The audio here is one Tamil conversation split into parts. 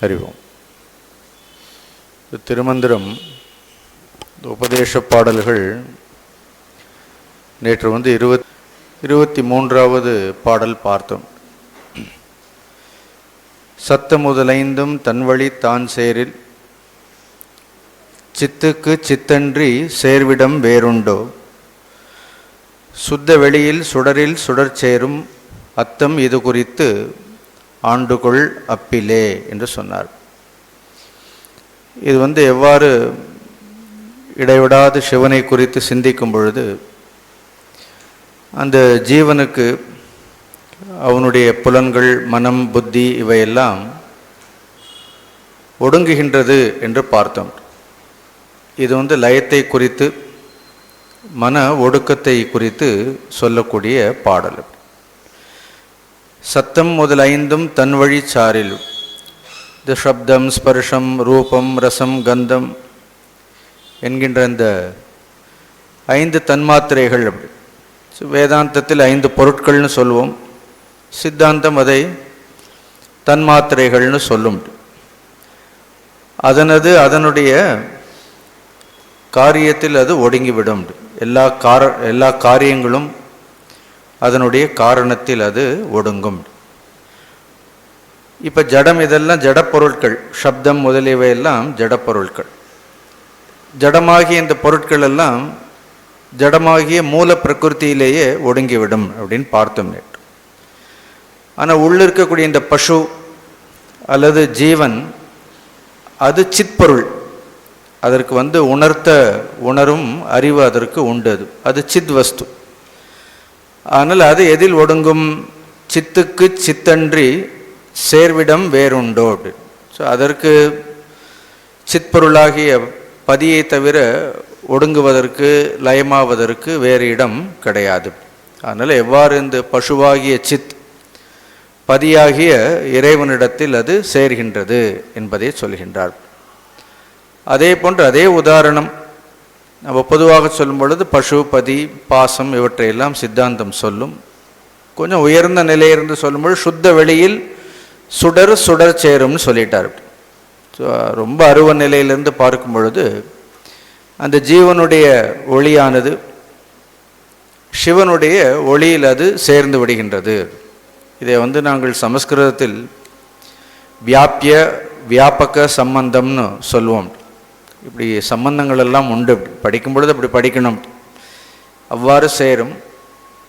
அறிவோம். திருமந்திரம் உபதேச பாடல்கள் நேற்று 23வது பாடல் பார்த்தோம். சத்த முதலைந்தும் தன்வழி தான் சேரில் சித்துக்கு சித்தன்றி சேர்விடம் வேறுண்டோ, சுத்த வெளியில் சுடரில் சுடர் சேரும் அத்தம் இது குறித்து ஆண்டுகொள் அப்பிலே என்று சொன்னார். இது எவ்வாறு இடைவிடாது சிவனை குறித்து சிந்திக்கும் பொழுது அந்த ஜீவனுக்கு அவனுடைய புலன்கள், மனம், புத்தி இவையெல்லாம் ஒடுங்குகின்றது என்று பார்த்தோம். இது லயத்தை குறித்து, மன ஒடுக்கத்தை குறித்து சொல்லக்கூடிய பாடல். சத்தம் முதல் ஐந்தும் தன் வழி சாரில், இந்த சப்தம், ஸ்பர்ஷம், ரூபம், ரசம், கந்தம் என்கின்ற இந்த 5 தன்மாத்திரைகள். அப்படி வேதாந்தத்தில் 5 பொருட்கள்னு சொல்லுவோம், சித்தாந்தம் அதை தன்மாத்திரைகள்னு சொல்லும். அதனுடைய காரியத்தில் அது ஒடுங்கிவிடும். எல்லா காரியங்களும் அதனுடைய காரணத்தில் அது ஒடுங்கும். இப்போ ஜடம், இதெல்லாம் ஜடப்பொருட்கள். சப்தம் முதலியவையெல்லாம் ஜடப்பொருட்கள். ஜடமாகிய இந்த பொருட்கள் எல்லாம் ஜடமாகிய மூல பிரகிருத்தியிலேயே ஒடுங்கிவிடும் அப்படின்னு பார்த்தோம் நேற்று. ஆனால் உள்ள இருக்கக்கூடிய இந்த பசு அல்லது ஜீவன் அது சித்பொருள். அதற்கு உணரும் அறிவு அதற்கு உண்டு. அது சித் வஸ்து. ஆனால் அது எதில் ஒடுங்கும்? சித்துக்கு சித்தன்றி சேர்விடம் வேறுண்டோ அப்படின்னு. ஸோ அதற்கு சித்பொருளாகிய பதியை தவிர ஒடுங்குவதற்கு, லயமாவதற்கு வேறு இடம் கிடையாது. அதனால் எவ்வாறு இந்த பசுவாகிய சித் பதியாகிய இறைவனிடத்தில் அது சேர்கின்றது என்பதை சொல்கின்றார். அதே போன்று அதே உதாரணம் நம்ம பொதுவாக சொல்லும் பொழுது பசு, பதி, பாசம் இவற்றையெல்லாம் சித்தாந்தம் சொல்லும். கொஞ்சம் உயர்ந்த நிலையிலிருந்து சொல்லும்போது சுத்த வெளியில் சுடர் சேரும்னு சொல்லிட்டார். ஸோ ரொம்ப அருவ நிலையிலிருந்து பார்க்கும் பொழுது அந்த ஜீவனுடைய ஒளியானது சிவனுடைய ஒளியில் அது சேர்ந்து விடுகின்றது. இதை நாங்கள் சமஸ்கிருதத்தில் வியாபிய வியாபக சம்பந்தம்னு சொல்லுவோம். இப்படி சம்பந்தங்கள் எல்லாம் உண்டு. படிக்கும் பொழுது அப்படி படிக்கணும். அவ்வாறு சேரும்.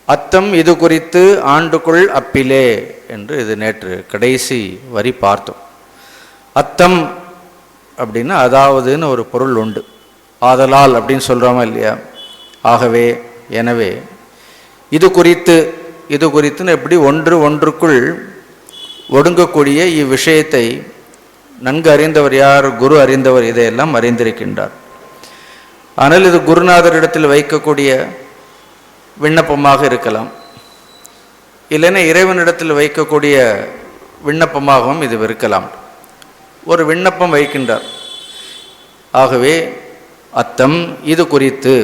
அத்தம் இது குறித்து ஆண்டுக்குள் அப்பிலே என்று இது நேற்று கடைசி வரி பார்த்தோம். அத்தம் அப்படின்னா அதாவதுன்னு ஒரு பொருள் உண்டு. ஆதலால் அப்படின்னு சொல்கிறோமா இல்லையா? ஆகவே, எனவே, இது குறித்துன்னு எப்படி ஒன்றுக்குள் ஒடுங்கக்கூடிய இவ்விஷயத்தை நன்கு அறிந்தவர் யார்? குரு அறிந்தவர் இதையெல்லாம் அறிந்திருக்கின்றார். ஆனால் இது குருநாதரிடத்தில் வைக்கக்கூடிய விண்ணப்பமாக இருக்கலாம், இல்லைன்னா இறைவனிடத்தில் வைக்கக்கூடிய விண்ணப்பமாகவும் இது இருக்கலாம். ஒரு விண்ணப்பம் வைக்கின்றார். ஆகவே அத்தம் இது குறித்து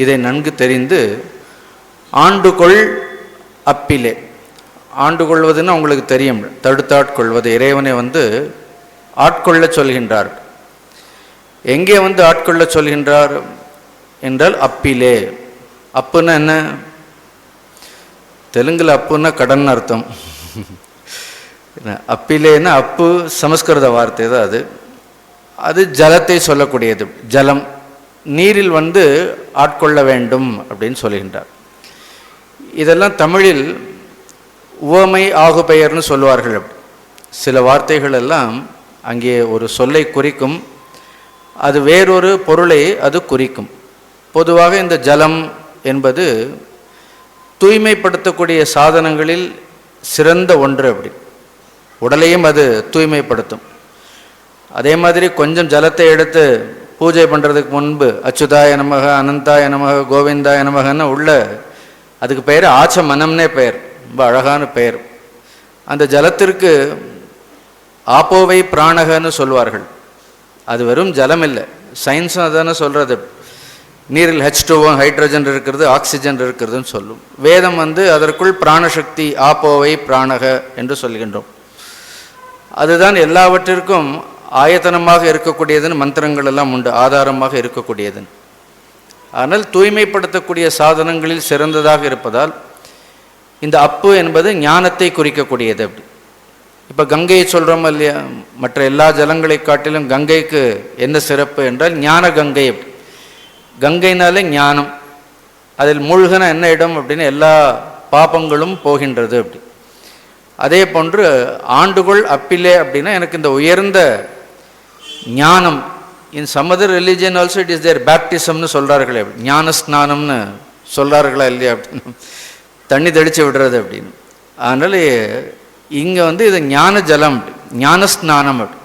இதை நன்கு தெரிந்து ஆண்டுகொள் அப்பிலே. ஆண்டு கொள்வதுன்னு உங்களுக்கு தெரியும், தடுத்தாட்கொள்வது. இறைவனை ஆட்கொள்ள சொல்கின்றார். எங்கே ஆட்கொள்ள சொல்கின்றார் என்றால் அப்பிலே. அப்புன்னா என்ன? தெலுங்கில் அப்புன்னா கடன் அர்த்தம். அப்பிலேன்னா அப்பு சமஸ்கிருத வார்த்தை தான். அது ஜலத்தை சொல்லக்கூடியது. ஜலம், நீரில் ஆட்கொள்ள வேண்டும் அப்படின்னு சொல்கின்றார். இதெல்லாம் தமிழில் உவமை ஆகு பெயர்னு சொல்வார்கள். சில வார்த்தைகள் எல்லாம் அங்கே ஒரு சொல்லை குறிக்கும், அது வேறொரு பொருளை அது குறிக்கும். பொதுவாக இந்த ஜலம் என்பது தூய்மைப்படுத்தக்கூடிய சாதனங்களில் சிறந்த ஒன்று. அப்படி உடலையும் அது தூய்மைப்படுத்தும். அதே மாதிரி கொஞ்சம் ஜலத்தை எடுத்து பூஜை பண்ணுறதுக்கு முன்பு அச்சுதாய நமக, அனந்தாய நமக, கோவிந்தாய நமகன்னு உள்ள, அதுக்கு பெயர் ஆச்சமனம்னே பெயர். ரொம்ப அழகான பெயர். அந்த ஜலத்திற்கு ஆப்போவை பிராணகன்னு சொல்வார்கள். அது வெறும் ஜலம் இல்லை, சயின்ஸும் அதான சொல்கிறது. நீரில் H2O ஹைட்ரஜன் இருக்கிறது, ஆக்சிஜன் இருக்கிறதுன்னு சொல்லும். வேதம் அதற்குள் பிராணசக்தி ஆப்போவை பிராணக என்று சொல்கின்றோம். அதுதான் எல்லாவற்றிற்கும் ஆயத்தனமாக இருக்கக்கூடியதுன்னு மந்திரங்கள் எல்லாம் உண்டு, ஆதாரமாக இருக்கக்கூடியதுன்னு. ஆனால் தூய்மைப்படுத்தக்கூடிய சாதனங்களில் சிறந்ததாக இருப்பதால் இந்த அப்பு என்பது ஞானத்தை குறிக்கக்கூடியது. அப்படி இப்போ கங்கையை சொல்கிறோம் இல்லையா, மற்ற எல்லா ஜலங்களை காட்டிலும் கங்கைக்கு என்ன சிறப்பு என்றால் ஞான கங்கை. அப்படி கங்கைனாலே ஞானம், அதில் மூழ்கின என்ன இடம் அப்படின்னு எல்லா பாபங்களும் போகின்றது. அப்படி அதே போன்று ஆண்டுகொள் அப்பிலே அப்படின்னா எனக்கு இந்த உயர்ந்த ஞானம். In some other religion also it is there பேப்டிசம்னு சொல்கிறார்களே, ஞான ஸ்நானம்னு சொல்கிறார்களா இல்லையா அப்படின்னு, தண்ணி தெளித்து விடுறது அப்படின்னு. அதனால் இங்கே இது ஞான ஜலம், ஞான ஸ்நானம். அப்படி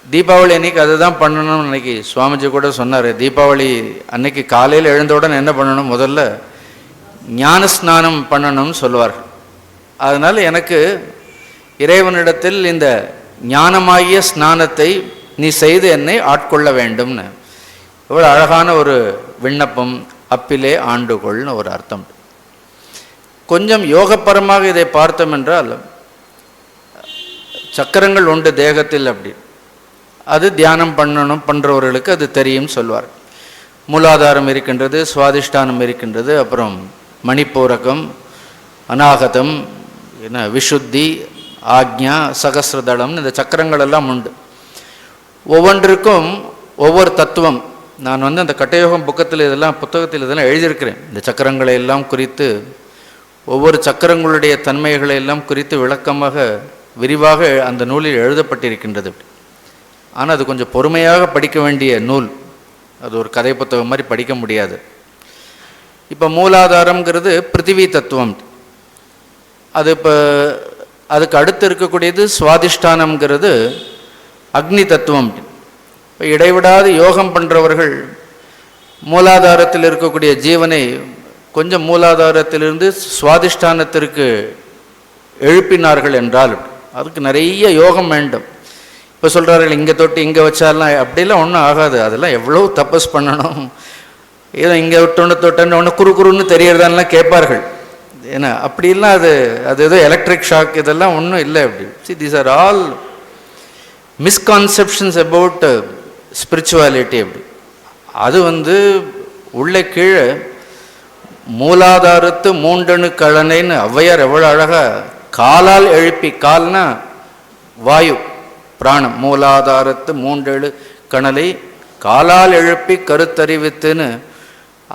தீபாவளி அன்னைக்கு அதை தான் பண்ணணும்னு அன்றைக்கி சுவாமிஜி கூட சொன்னார். தீபாவளி அன்னைக்கு காலையில் எழுந்தவுடன் என்ன பண்ணணும், முதல்ல ஞான ஸ்நானம் பண்ணணும்னு சொல்லுவார்கள். அதனால் எனக்கு இறைவனிடத்தில் இந்த ஞானமாகிய ஸ்நானத்தை நீ செய்து என்னை ஆட்கொள்ள வேண்டும்னு எவ்வளோ அழகான ஒரு விண்ணப்பம். அப்பிலே ஆண்டுகொள்னு ஒரு அர்த்தம். கொஞ்சம் யோகப்பரமாக இதை பார்த்தோம் என்றால் சக்கரங்கள் உண்டு தேகத்தில். அப்படி அது தியானம் பண்ணுறவர்களுக்கு அது தெரியும் சொல்வார். மூலாதாரம் இருக்கின்றது, சுவாதிஷ்டானம் இருக்கின்றது, அப்புறம் மணிப்பூரகம், அநாகதம், விஷுத்தி, ஆக்ஞா, சகசிரதளம்னு இந்த சக்கரங்கள் எல்லாம் உண்டு. ஒவ்வொன்றுக்கும் ஒவ்வொரு தத்துவம். நான் அந்த கட்டயோகம் புத்தகத்தில் இதெல்லாம் எழுதியிருக்கிறேன். இந்த சக்கரங்களை எல்லாம் குறித்து, ஒவ்வொரு சக்கரங்களுடைய தன்மைகளை எல்லாம் குறித்து விளக்கமாக விரிவாக அந்த நூலில் எழுதப்பட்டிருக்கின்றது. ஆனால் அது கொஞ்சம் பொறுமையாக படிக்க வேண்டிய நூல், அது ஒரு கதை புத்தகம் மாதிரி படிக்க முடியாது. இப்போ மூலாதாரங்கிறது பிருத்திவி தத்துவம். அது இப்போ அதுக்கு அடுத்து இருக்கக்கூடியது சுவாதிஷ்டானம்ங்கிறது அக்னி தத்துவம். இப்போ இடைவிடாது யோகம் பண்ணுறவர்கள் மூலாதாரத்தில் இருக்கக்கூடிய ஜீவனை கொஞ்சம் மூலாதாரத்திலிருந்து சுவாதிஷ்டானத்திற்கு எழுப்பினார்கள் என்றால் அதுக்கு நிறைய யோகம் வேண்டும். இப்போ சொல்கிறார்கள் இங்கே தொட்டு இங்கே வச்சாலாம், அப்படிலாம் ஒன்றும் ஆகாது. அதெல்லாம் எவ்வளோ தபஸ் பண்ணணும். ஏதோ இங்கே தொட்டன்னு ஒன்று குறுன்னு தெரியறதான்லாம் கேட்பார்கள். ஏன்னா அப்படிலாம் அது ஏதோ எலக்ட்ரிக் ஷாக் இதெல்லாம் ஒன்றும் இல்லை. அப்படி see these are all misconceptions about spirituality. அப்படி அது உள்ளே கீழே மூலாதாரத்து மூண்டணு கழனைன்னு ஔவையார் எவ்வளோ அழகாக காலால் எழுப்பி, கால்னா வாயு பிராணம், மூலாதாரத்து மூண்டெழு கணலை காலால் எழுப்பி கருத்தறிவித்துன்னு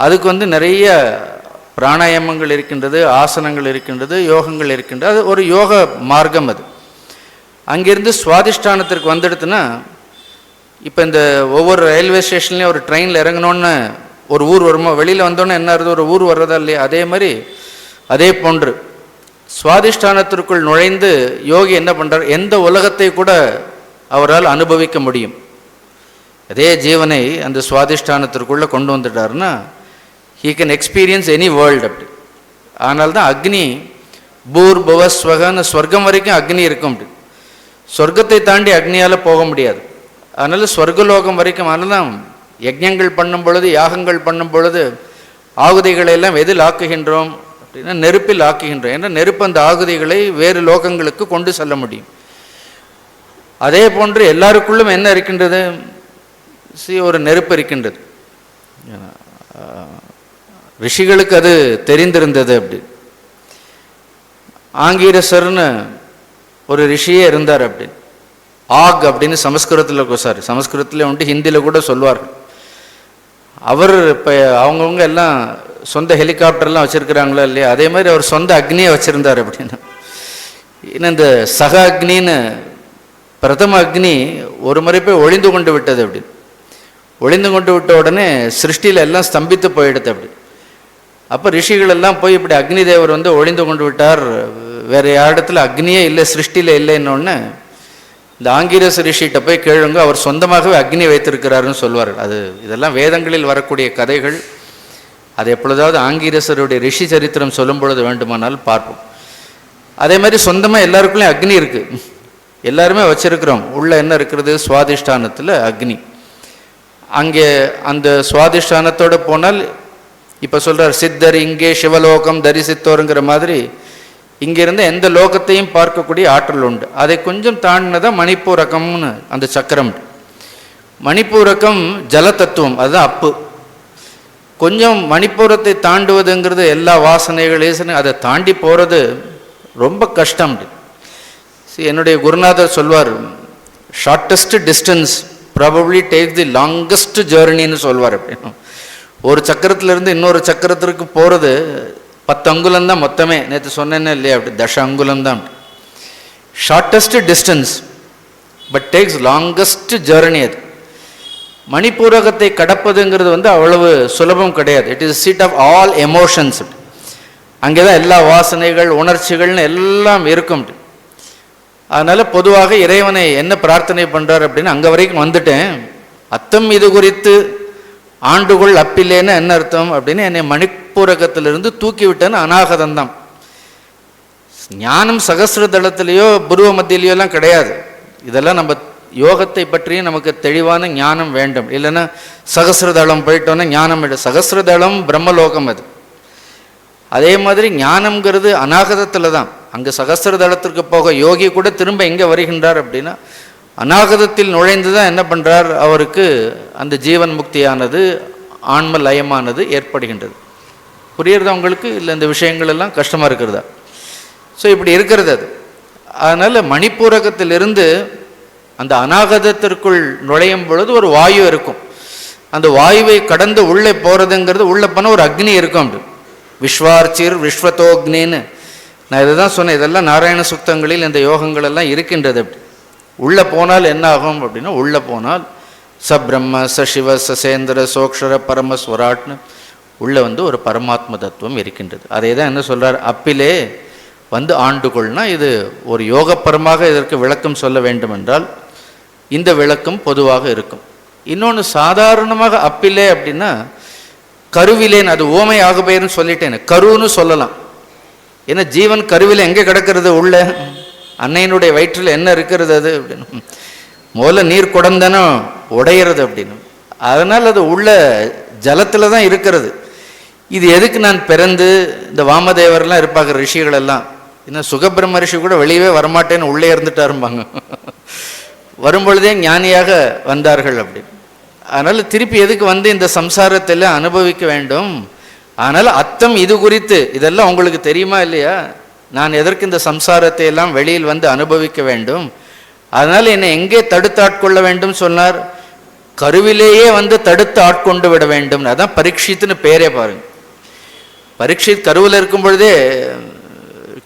அதுக்கு நிறைய பிராணாயாமங்கள் இருக்கின்றது, ஆசனங்கள் இருக்கின்றது, யோகங்கள் இருக்கின்றது. அது ஒரு யோக மார்க்கம். அது அங்கிருந்து சுவாதிஷ்டானத்திற்கு வந்துடுத்துன்னா, இப்போ இந்த ஒவ்வொரு ரயில்வே ஸ்டேஷன்லேயும் ஒரு ட்ரெயினில் இறங்கணுன்னு ஒரு ஊர் வருமோ, வெளியில் வந்தோன்னே என்ன ஆகுது, ஒரு ஊர் வர்றதா இல்லையா, அதே மாதிரி அதே போன்று சுவாதிஷ்டானத்திற்குள் நுழைந்து யோகி என்ன பண்ணுறார், எந்த உலகத்தை கூட அவரால் அனுபவிக்க முடியும். அதே ஜீவனை அந்த சுவாதிஷ்டானத்திற்குள்ளே கொண்டு வந்துட்டார்னா he can experience any world. அப்படி ஆனால் தான் அக்னி பூர் புவஸ்வகன்னு ஸ்வர்க்கம் வரைக்கும் அக்னி இருக்கும். அப்படி சொர்க்கத்தை தாண்டி அக்னியால் போக முடியாது. அதனால் ஸ்வர்கலோகம் வரைக்கும். அதனால தான் யஜ்ஞங்கள் பண்ணும் பொழுது, யாகங்கள் பண்ணும் பொழுது ஆகுதிகளை எல்லாம் எதில் ஆக்குகின்றோம் அப்படின்னா நெருப்பில் ஆக்குகின்றோம். ஏன்னா நெருப்பு அந்த ஆகுதிகளை வேறு லோகங்களுக்கு கொண்டு செல்ல முடியும். அதே போன்று எல்லாருக்குள்ளும் என்ன இருக்கின்றது, ஒரு நெருப்பு இருக்கின்றது. ரிஷிகளுக்கு அது தெரிந்திருந்தது. அப்படி ஆங்கீரசர்னு ஒரு ரிஷியே இருந்தார். அப்படி ஆக் அப்படின்னு சமஸ்கிருதத்தில் ஹிந்தியில் கூட சொல்வார்கள். அவர் இப்போ அவங்கவுங்க எல்லாம் சொந்த ஹெலிகாப்டர்லாம் வச்சுருக்கிறாங்களா இல்லையா, அதே மாதிரி அவர் சொந்த அக்னியை வச்சுருந்தார். அப்படின்னு ஏன்னா இந்த சக அக்னின்னு பிரதம அக்னி ஒரு முறை போய் ஒளிந்து கொண்டு விட்டது. அப்படி ஒளிந்து கொண்டு விட்ட உடனே சிருஷ்டியில் எல்லாம் ஸ்தம்பித்து போயிடுது. அப்படி அப்போ ரிஷிகள் எல்லாம் போய் இப்படி அக்னி தேவர் ஒளிந்து கொண்டு விட்டார், வேறு இடத்துல அக்னியே இல்லை, சிருஷ்டியில் இல்லைன்னொன்னு இந்த ஆங்கிரஸ் ரிஷிகிட்ட போய் கேளுங்க, அவர் சொந்தமாகவே அக்னி வைத்திருக்கிறாருன்னு சொல்வார்கள். அது இதெல்லாம் வேதங்களில் வரக்கூடிய கதைகள். அது எப்பொழுதாவது ஆங்கிரசருடைய ரிஷி சரித்திரம் சொல்லும் பொழுது வேண்டுமானால் பார்ப்போம். அதே மாதிரி சொந்தமாக எல்லாருக்குள்ளேயும் அக்னி இருக்குது, எல்லாருமே வச்சிருக்கிறோம். உள்ள என்ன இருக்கிறது, சுவாதிஷ்டானத்தில் அக்னி. அங்கே அந்த சுவாதிஷ்டானத்தோடு போனால் இப்போ சொல்கிறார் சித்தர் இங்கே சிவலோகம் தரிசித்தோருங்கிற மாதிரி இங்கிருந்து எந்த லோகத்தையும் பார்க்கக்கூடிய ஆற்றல் உண்டு. அதை கொஞ்சம் தாண்டினதான் மணிப்பூரகம்னு அந்த சக்கரம். மணிப்பூரகம் ஜல தத்துவம், அதுதான் அப்பு. கொஞ்சம் மணிப்பூரத்தை தாண்டுவதுங்கிறது எல்லா வாசனைகளையும் அதை தாண்டி போகிறது ரொம்ப கஷ்டம். என்னுடைய குருநாதர் சொல்வார், shortest distance probably take the longest ஜேர்னின்னு சொல்வார். அப்படின்னு ஒரு சக்கரத்திலிருந்து இன்னொரு சக்கரத்திற்கு போகிறது 10 அங்குலம் தான் மொத்தமே. நேற்று சொன்னேன்னு இல்லையா, அப்படி 10 அங்குலம் தான். Shortest distance but takes longest journey. அது மணிப்பூரகத்தை கடப்பதுங்கிறது அவ்வளவு சுலபம் கிடையாது. It is seat of all emotions. அங்கே தான் எல்லா வாசனைகள் உணர்ச்சிகள்னு எல்லாம் இருக்கும். அதனால் பொதுவாக இறைவனை என்ன பிரார்த்தனை பண்ணுறார் அப்படின்னு அங்கே வரைக்கும் வந்துட்டேன், அத்தம் இது குறித்து ஆண்டுகள் அப்பில்லேன்னு என்ன அர்த்தம் அப்படின்னு என்னை மணிப்பூரகத்திலிருந்து தூக்கி விட்டேன்னு அநாகதந்தான். ஞானம் சகசிரதளத்திலேயோ புருவ மத்தியிலையோலாம் கிடையாது. இதெல்லாம் நம்ம யோகத்தை பற்றியும் நமக்கு தெளிவான ஞானம் வேண்டும். இல்லைன்னா சகசிரதளம் போயிட்டோன்னா ஞானம் இல்லை. சகசிரதளம் பிரம்மலோகம். அது அதே மாதிரி ஞானம்ங்கிறது அநாகதத்தில் தான். அங்கே சகசிரதளத்திற்கு போக யோகி கூட திரும்ப எங்கே வருகின்றார் அப்படின்னா அநாகதத்தில் நுழைந்து தான் என்ன பண்ணுறார், அவருக்கு அந்த ஜீவன் முக்தியானது ஆன்ம லயமானது ஏற்படுகின்றது. புரியுறதா உங்களுக்கு? இல்லை இந்த விஷயங்கள் எல்லாம் கஷ்டமாக இருக்கிறதா? ஸோ இப்படி இருக்கிறது அது. அதனால் மணிப்பூரகத்திலிருந்து அந்த அநாகதத்திற்குள் நுழையும் பொழுது ஒரு வாயு இருக்கும். அந்த வாயுவை கடந்து உள்ளே போகிறதுங்கிறது, உள்ளே போனால் ஒரு அக்னி இருக்கும். அப்படி விஸ்வார்ச்சிர் விஸ்வத்தோக்னின்னு நான் இதை தான் சொன்னேன். இதெல்லாம் நாராயண சுத்தங்களில் இந்த யோகங்கள் எல்லாம் இருக்கின்றது. அப்படி உள்ளே போனால் என்ன ஆகும் அப்படின்னா, உள்ளே போனால் ச பிரம்ம ச சிவ சசேந்திர சோக்ஷர பரமஸ்வராட்னு உள்ளே ஒரு பரமாத்ம தத்துவம் இருக்கின்றது. அதே தான் என்ன சொல்கிறார், அப்பிலே ஆண்டுகொள்னா இது ஒரு யோகப்பரமாக இதற்கு விளக்கம் சொல்ல வேண்டும் என்றால் இந்த விளக்கம் பொதுவாக இருக்கும். இன்னொன்று சாதாரணமாக அப்பிலே அப்படின்னா கருவிலேன்னு, அது ஓமை ஆகுபெயர்னு சொல்லிட்டேன், கருன்னு சொல்லலாம். ஏன்னா ஜீவன் கருவில் எங்கே கிடக்கிறது, உள்ள அன்னையினுடைய வயிற்றில் என்ன இருக்கிறது அது அப்படின்னு. முதல்ல நீர் குடந்தானோ உடையிறது அப்படின்னு. அதனால் அது உள்ள ஜலத்தில் தான் இருக்கிறது. இது எதுக்கு நான் பிறந்து, இந்த வாமதேவர்லாம் இருப்பாங்க ரிஷிகள் எல்லாம், இன்னும் சுகபிரம்ம ரிஷி கூட வெளியவே வரமாட்டேன்னு உள்ளே இருந்துட்டாரும்பாங்க. வரும்பொழுதே ஞானியாக வந்தார்கள் அப்படி. அதனால் திருப்பி எதுக்கு இந்த சம்சாரத்தில் அனுபவிக்க வேண்டும். அதனால் அத்தம் இது குறித்து இதெல்லாம் உங்களுக்கு தெரியுமா இல்லையா, நான் எதற்கு இந்த சம்சாரத்தை எல்லாம் வெளியில் அனுபவிக்க வேண்டும், அதனால் என்னை எங்கே தடுத்து ஆட்கொள்ள வேண்டும் சொன்னார், கருவிலேயே தடுத்து ஆட்கொண்டு விட வேண்டும். அதான் பரீட்சித்துன்னு பேரே பாருங்க. பரீட்சித் கருவில் இருக்கும் பொழுதே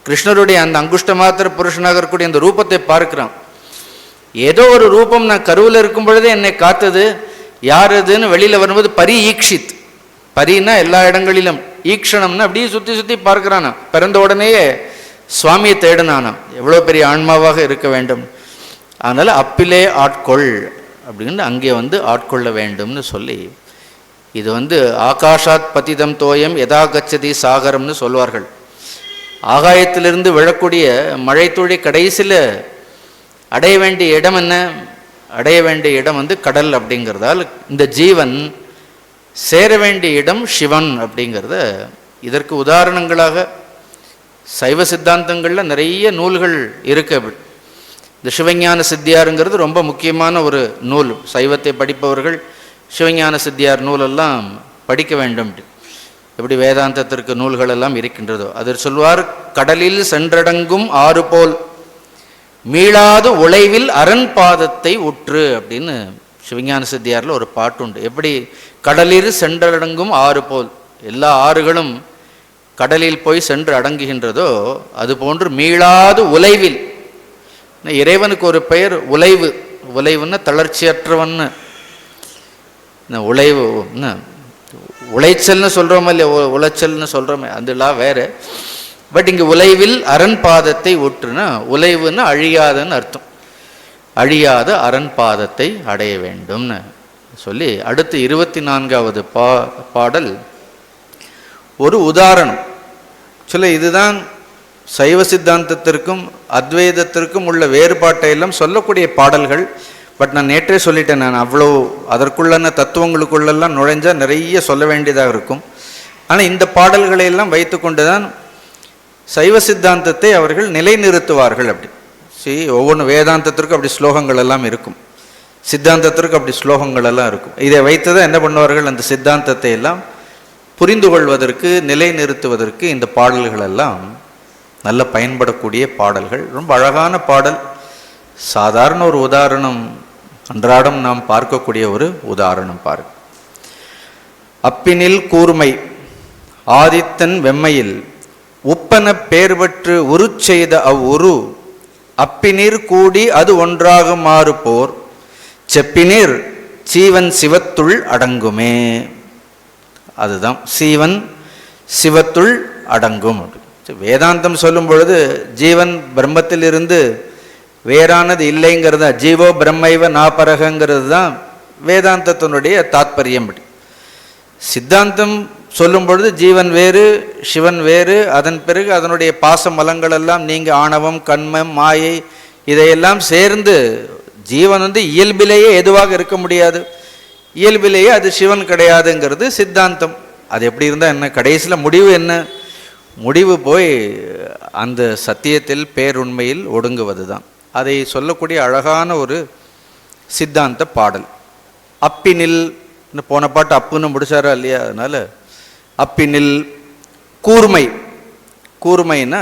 கிருஷ்ணருடைய அந்த அங்குஷ்ட மாத்திர புருஷனாக இருக்கக்கூடிய அந்த ரூபத்தை பார்க்கிறான். ஏதோ ஒரு ரூபம் நான் கருவில் இருக்கும் பொழுதே என்னை காத்தது, யார் அதுன்னு வெளியில் வரும்போது பரி ஈக்ஷித், பரினா எல்லா இடங்களிலும், ஈக்ஷணம்னா அப்படியே சுற்றி சுற்றி பார்க்கிறானா. பிறந்த உடனேயே சுவாமியை தேடினானா, எவ்வளோ பெரிய ஆன்மாவாக இருக்க வேண்டும். அதனால் அப்பிலே ஆட்கொள் அப்படின்னு அங்கே ஆட்கொள்ள வேண்டும்னு சொல்லி, இது ஆகாஷாத் பதிதம் தோயம் யதா கச்சதி சாகரம்னு சொல்வார்கள். ஆகாயத்திலிருந்து விழக்கூடிய மழைத்துளி கடைசியில் அடைய வேண்டிய இடம் என்ன, அடைய வேண்டிய இடம் கடல் அப்படிங்கிறதால் இந்த ஜீவன் சேர வேண்டிய இடம் சிவன் அப்படிங்கிறத இதற்கு உதாரணங்களாக சைவ சித்தாந்தங்களில் நிறைய நூல்கள் இருக்கு. இந்த சிவஞான சித்தியாருங்கிறது ரொம்ப முக்கியமான ஒரு நூல். சைவத்தை படிப்பவர்கள் சிவஞான சித்தியார் நூலெல்லாம் படிக்க வேண்டும். எப்படி வேதாந்தத்திற்கு நூல்கள் எல்லாம் இருக்கின்றதோ அதில் சொல்வார், கடலில் சென்றடங்கும் ஆறு போல் மீளாது உழைவில் அரண் பாதத்தை உற்று அப்படின்னு சிவஞான சித்தியாரில் ஒரு பாட்டு உண்டு. எப்படி கடலில் சென்றடங்கும் ஆறு போல், எல்லா ஆறுகளும் கடலில் போய் சென்று அடங்குகின்றதோ அதுபோன்று மீளாது உலைவில், இறைவனுக்கு ஒரு பெயர் உலைவு. உலைவுன்னா தளர்ச்சியற்றவன்னு. உழைவு உளைச்சல்னு சொல்கிறோமே இல்லையா, உளைச்சல்னு சொல்கிறோமே, அதெல்லாம் வேறு. பட் இங்கே உலைவில் அரண் பாதத்தை ஒற்றுனா, உலைவுன்னு அழியாதன்னு அர்த்தம். அழியாத அரண் பாதத்தை அடைய வேண்டும்னு சொல்லி அடுத்து 24வது பாடல் ஒரு உதாரணம் சொல்ல. இதுதான் சைவ சித்தாந்தத்திற்கும் அத்வைதத்திற்கும் உள்ள வேறுபாட்டை எல்லாம் சொல்லக்கூடிய பாடல்கள். பட் நான் நேற்றே சொல்லிட்டேன், நான் அவ்வளோ அதற்குள்ளான தத்துவங்களுக்குள்ளெல்லாம் நுழைஞ்சால் நிறைய சொல்ல வேண்டியதாக இருக்கும். ஆனால் இந்த பாடல்களை எல்லாம் வைத்து கொண்டு தான் சைவ சித்தாந்தத்தை அவர்கள் நிலைநிறுத்துவார்கள். அப்படி ஒவ்வொன்று வேதாந்தத்திற்கும் அப்படி ஸ்லோகங்கள் எல்லாம் இருக்கும், சித்தாந்தத்திற்கு அப்படி ஸ்லோகங்கள் எல்லாம் இருக்கும். இதை வைத்து தான் என்ன பண்ணுவார்கள், அந்த சித்தாந்தத்தை எல்லாம் புரிந்து கொள்வதற்கு நிலைநிறுத்துவதற்கு இந்த பாடல்கள் எல்லாம் நல்ல பயன்படக்கூடிய பாடல்கள். ரொம்ப அழகான பாடல். சாதாரண ஒரு உதாரணம், அன்றாடம் நாம் பார்க்கக்கூடிய ஒரு உதாரணம் பாருங்கள். அப்பினில் கூர்மை ஆதித்தன் வெம்மையில் உப்பன பேர்பற்று உருச்செய்த அவ்வுரு அப்பினீர் கூடி அது ஒன்றாக மாறு போர் செப்பினீர் சீவன் சிவத்துள் அடங்குமே. அதுதான் சீவன் சிவத்துள் அடங்கும். வேதாந்தம் சொல்லும் பொழுது ஜீவன் பிரம்மத்திலிருந்து வேறானது இல்லைங்கிறது தான், ஜீவோ பிரம்மைவ நாபரகங்கிறது தான் வேதாந்தத்தினுடைய தாத்பரியம். சித்தாந்தம் சொல்லும் பொழுது ஜீவன் வேறு சிவன் வேறு, அதன் பிறகு அதனுடைய பாச மலங்கள் எல்லாம் நீங்க ஆணவம் கண்மம் மாயை இதையெல்லாம் சேர்ந்து ஜீவன் இயல்பிலேயே எதுவாக இருக்க முடியாது, இயல்பிலேயே அது சிவன் கிடையாதுங்கிறது சித்தாந்தம். அது எப்படி இருந்தால் என்ன, கடைசியில் முடிவு என்ன, முடிவு போய் அந்த சத்தியத்தில் பேருண்மையில் ஒடுங்குவது தான். அதை சொல்லக்கூடிய அழகான ஒரு சித்தாந்த பாடல். அப்பினில் போன பாட்டு அப்புன்னு முடிச்சாரா இல்லையா, அதனால அப்பினில் கூர்மை. கூர்மைன்னா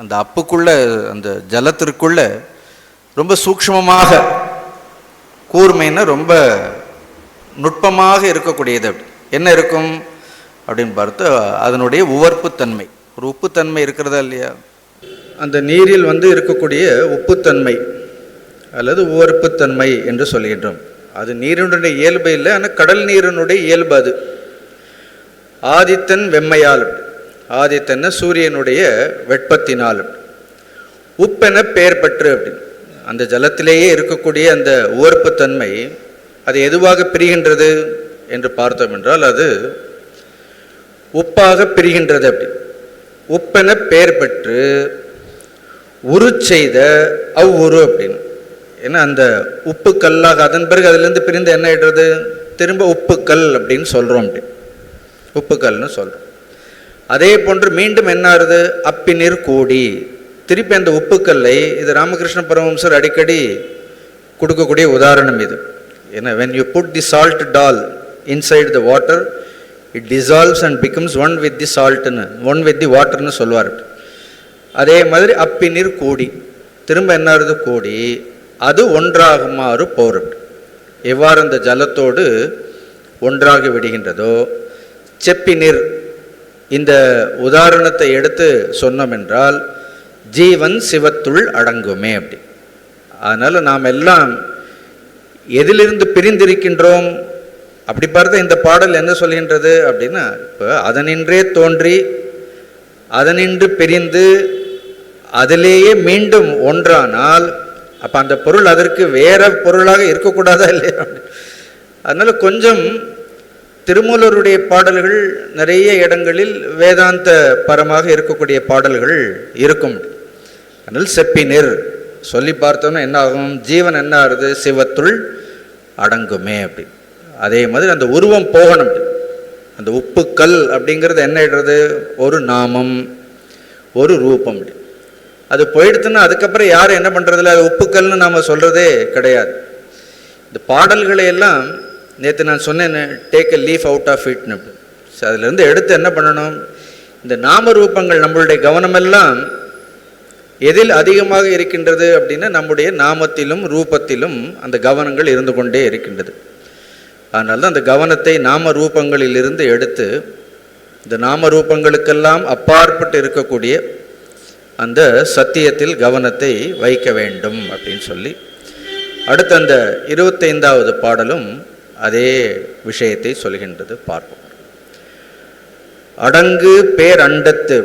அந்த அப்புக்குள்ள அந்த ஜலத்திற்குள்ள ரொம்ப சூக்ஷ்மமாக, கூர்மைன்னா ரொம்ப நுட்பமாக இருக்கக்கூடியது. என்ன இருக்கும் அப்படின்னு பார்த்து அதனுடைய உவர்ப்புத்தன்மை, ஒரு உப்புத்தன்மை இருக்கிறதா இல்லையா, அந்த நீரில் இருக்கக்கூடிய உப்புத்தன்மை அல்லது உவர்ப்புத்தன்மை என்று சொல்கின்றோம். அது நீரினுடைய இயல்பு இல்லை, ஆனால் கடல் நீரினுடைய இயல்பு அது. ஆதித்தன் வெம்மையால், ஆதித்தன் சூரியனுடைய வெப்பத்தினால், உப்பென பெயர் பெற்று அப்படின்னு அந்த ஜலத்திலேயே இருக்கக்கூடிய அந்த உவர்ப்புத்தன்மை அது எதுவாக பிரிகின்றது என்று பார்த்தோம் என்றால் அது உப்பாக பிரிகின்றது. அப்படி உப்பென பெயர் பெற்று உரு செய்த அவ்வுரு அப்படின்னு, ஏன்னா அந்த உப்பு கல்லாக அதன் பிறகு அதிலிருந்து பிரிந்து என்ன ஆயிடுறது, திரும்ப உப்புக்கல் அப்படின்னு சொல்கிறோம். அப்படி உப்புக்கல்னு சொல்கிறோம். அதே போன்று மீண்டும் என்ன ஆகுது, அப்பினீர் கூடி, திருப்பி அந்த உப்புக்கல்லை, இது ராமகிருஷ்ண பரமஹம்சர் அடிக்கடி கொடுக்கக்கூடிய உதாரணம் இது. ஏன்னா when you put the salt doll inside the water it dissolves and becomes one with the salt, one with the waterன்னு சொல்வார். அதே மாதிரி அப்பினீர் கூடி, திரும்ப என்ன ஆகுது, கூடி அது ஒன்றாகுமாறு போர். எவ்வாறு அந்த ஜலத்தோடு ஒன்றாகி விடுகின்றதோ, செப்பினீர் இந்த உதாரணத்தை எடுத்து சொன்னோம் என்றால் ஜீவன் சிவத்துள் அடங்குமே. அப்படி அதனால் நாம் எல்லாம் எதிலிருந்து பிரிந்திருக்கின்றோம் அப்படி பார்த்தா இந்த பாடல் என்ன சொல்கின்றது அப்படின்னா, இப்போ அதனின்றே தோன்றி அதனின்று பிரிந்து அதிலேயே மீண்டும் ஒன்றானால் அப்போ அந்த பொருள் அதற்கு வேற பொருளாக இருக்கக்கூடாதா இல்லையா. அதனால் கொஞ்சம் திருமூலருடைய பாடல்கள் நிறைய இடங்களில் வேதாந்த பரமாக இருக்கக்கூடிய பாடல்கள் இருக்கும். அதனால் செப்பினீர் சொல்லி பார்த்தோம்னா என்ன ஆகும், ஜீவன் என்ன ஆகுது, சிவத்துள் அடங்குமே. அப்படி அதே மாதிரி அந்த உருவம் போகணும். அந்த உப்புக்கல் அப்படிங்கிறது என்ன ஆயிடுறது, ஒரு நாமம் ஒரு ரூபம். அது போயிடுத்துன்னா அதுக்கப்புறம் யாரும் என்ன பண்ணுறதில்ல, அது உப்புக்கல்னு நாம் சொல்கிறதே கிடையாது. இந்த பாடல்களை எல்லாம் நேற்று நான் சொன்னேன், take a leaf out of இட்னு. அதிலேருந்து எடுத்து என்ன பண்ணணும், இந்த நாம ரூபங்கள் நம்மளுடைய கவனமெல்லாம் எதில் அதிகமாக இருக்கின்றது அப்படின்னா நம்முடைய நாமத்திலும் ரூபத்திலும் அந்த கவனங்கள் இருந்து கொண்டே இருக்கின்றது. அதனால தான் அந்த கவனத்தை நாம ரூபங்களிலிருந்து எடுத்து இந்த நாம ரூபங்களுக்கெல்லாம் அப்பாற்பட்டு இருக்கக்கூடிய அந்த சத்தியத்தில் கவனத்தை வைக்க வேண்டும் அப்படின்னு சொல்லி அடுத்த அந்த 25வது பாடலும் அதே விஷயத்தை சொல்கின்றது. பார்ப்போம். அடங்கு பேர் அண்டத்து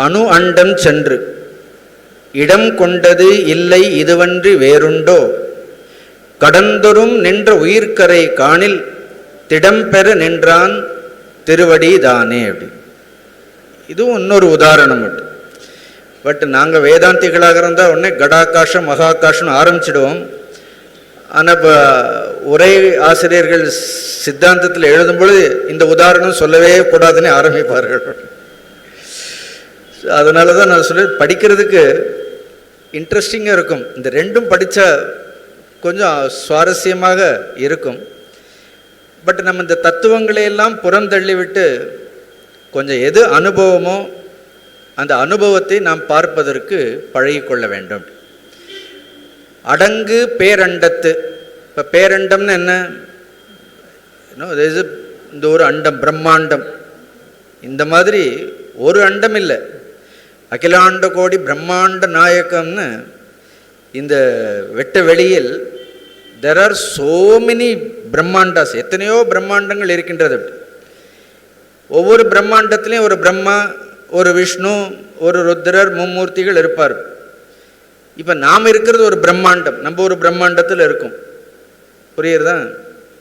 அணு அண்டம் சென்று இடம் கொண்டது இல்லை இதுவன்றி வேறுண்டோ கடந்தொரும் நின்ற உயிர்கரை காணில் திடம்பெற நின்றான் திருவடி தானே. அப்படி இதுவும் இன்னொரு உதாரணம். பட் நாங்கள் வேதாந்திகளாக இருந்தால் உடனே கடாகாஷம் மகாகாஷம் ஆரம்பிச்சிடுவோம். ஆனால் இப்போ உரை ஆசிரியர்கள் சித்தாந்தத்தில் எழுதும் பொழுது இந்த உதாரணம் சொல்லவே கூடாதுன்னு ஆரம்பிப்பார்கள். அதனால தான் நான் சொல்ல படிக்கிறதுக்கு இன்ட்ரெஸ்டிங்காக இருக்கும். இந்த ரெண்டும் படித்தா கொஞ்சம் சுவாரஸ்யமாக இருக்கும். பட் நம்ம இந்த தத்துவங்களையெல்லாம் புறந்தள்ளிவிட்டு கொஞ்சம் எது அனுபவமோ அந்த அனுபவத்தை நாம் பார்ப்பதற்கு பழகிக்கொள்ள வேண்டும். அடங்கு பேரண்டத்து. இப்போ பேரண்டம்னு என்ன? இந்த ஒரு அண்டம், பிரம்மாண்டம். இந்த மாதிரி ஒரு அண்டம் இல்லை, அகிலாண்ட கோடி பிரம்மாண்ட நாயகம்னு இந்த வெட்ட வெளியில் there are so many பிரம்மாண்டாஸ், எத்தனையோ பிரம்மாண்டங்கள் இருக்கின்றது. ஒவ்வொரு பிரம்மாண்டத்திலையும் ஒரு பிரம்மா, ஒரு விஷ்ணு, ஒரு ருத்ரர், மும்மூர்த்திகள் இருப்பார். இப்போ நாம் இருக்கிறது ஒரு பிரம்மாண்டம், நம்ம ஒரு பிரம்மாண்டத்தில் இருக்கும். புரியுறதா?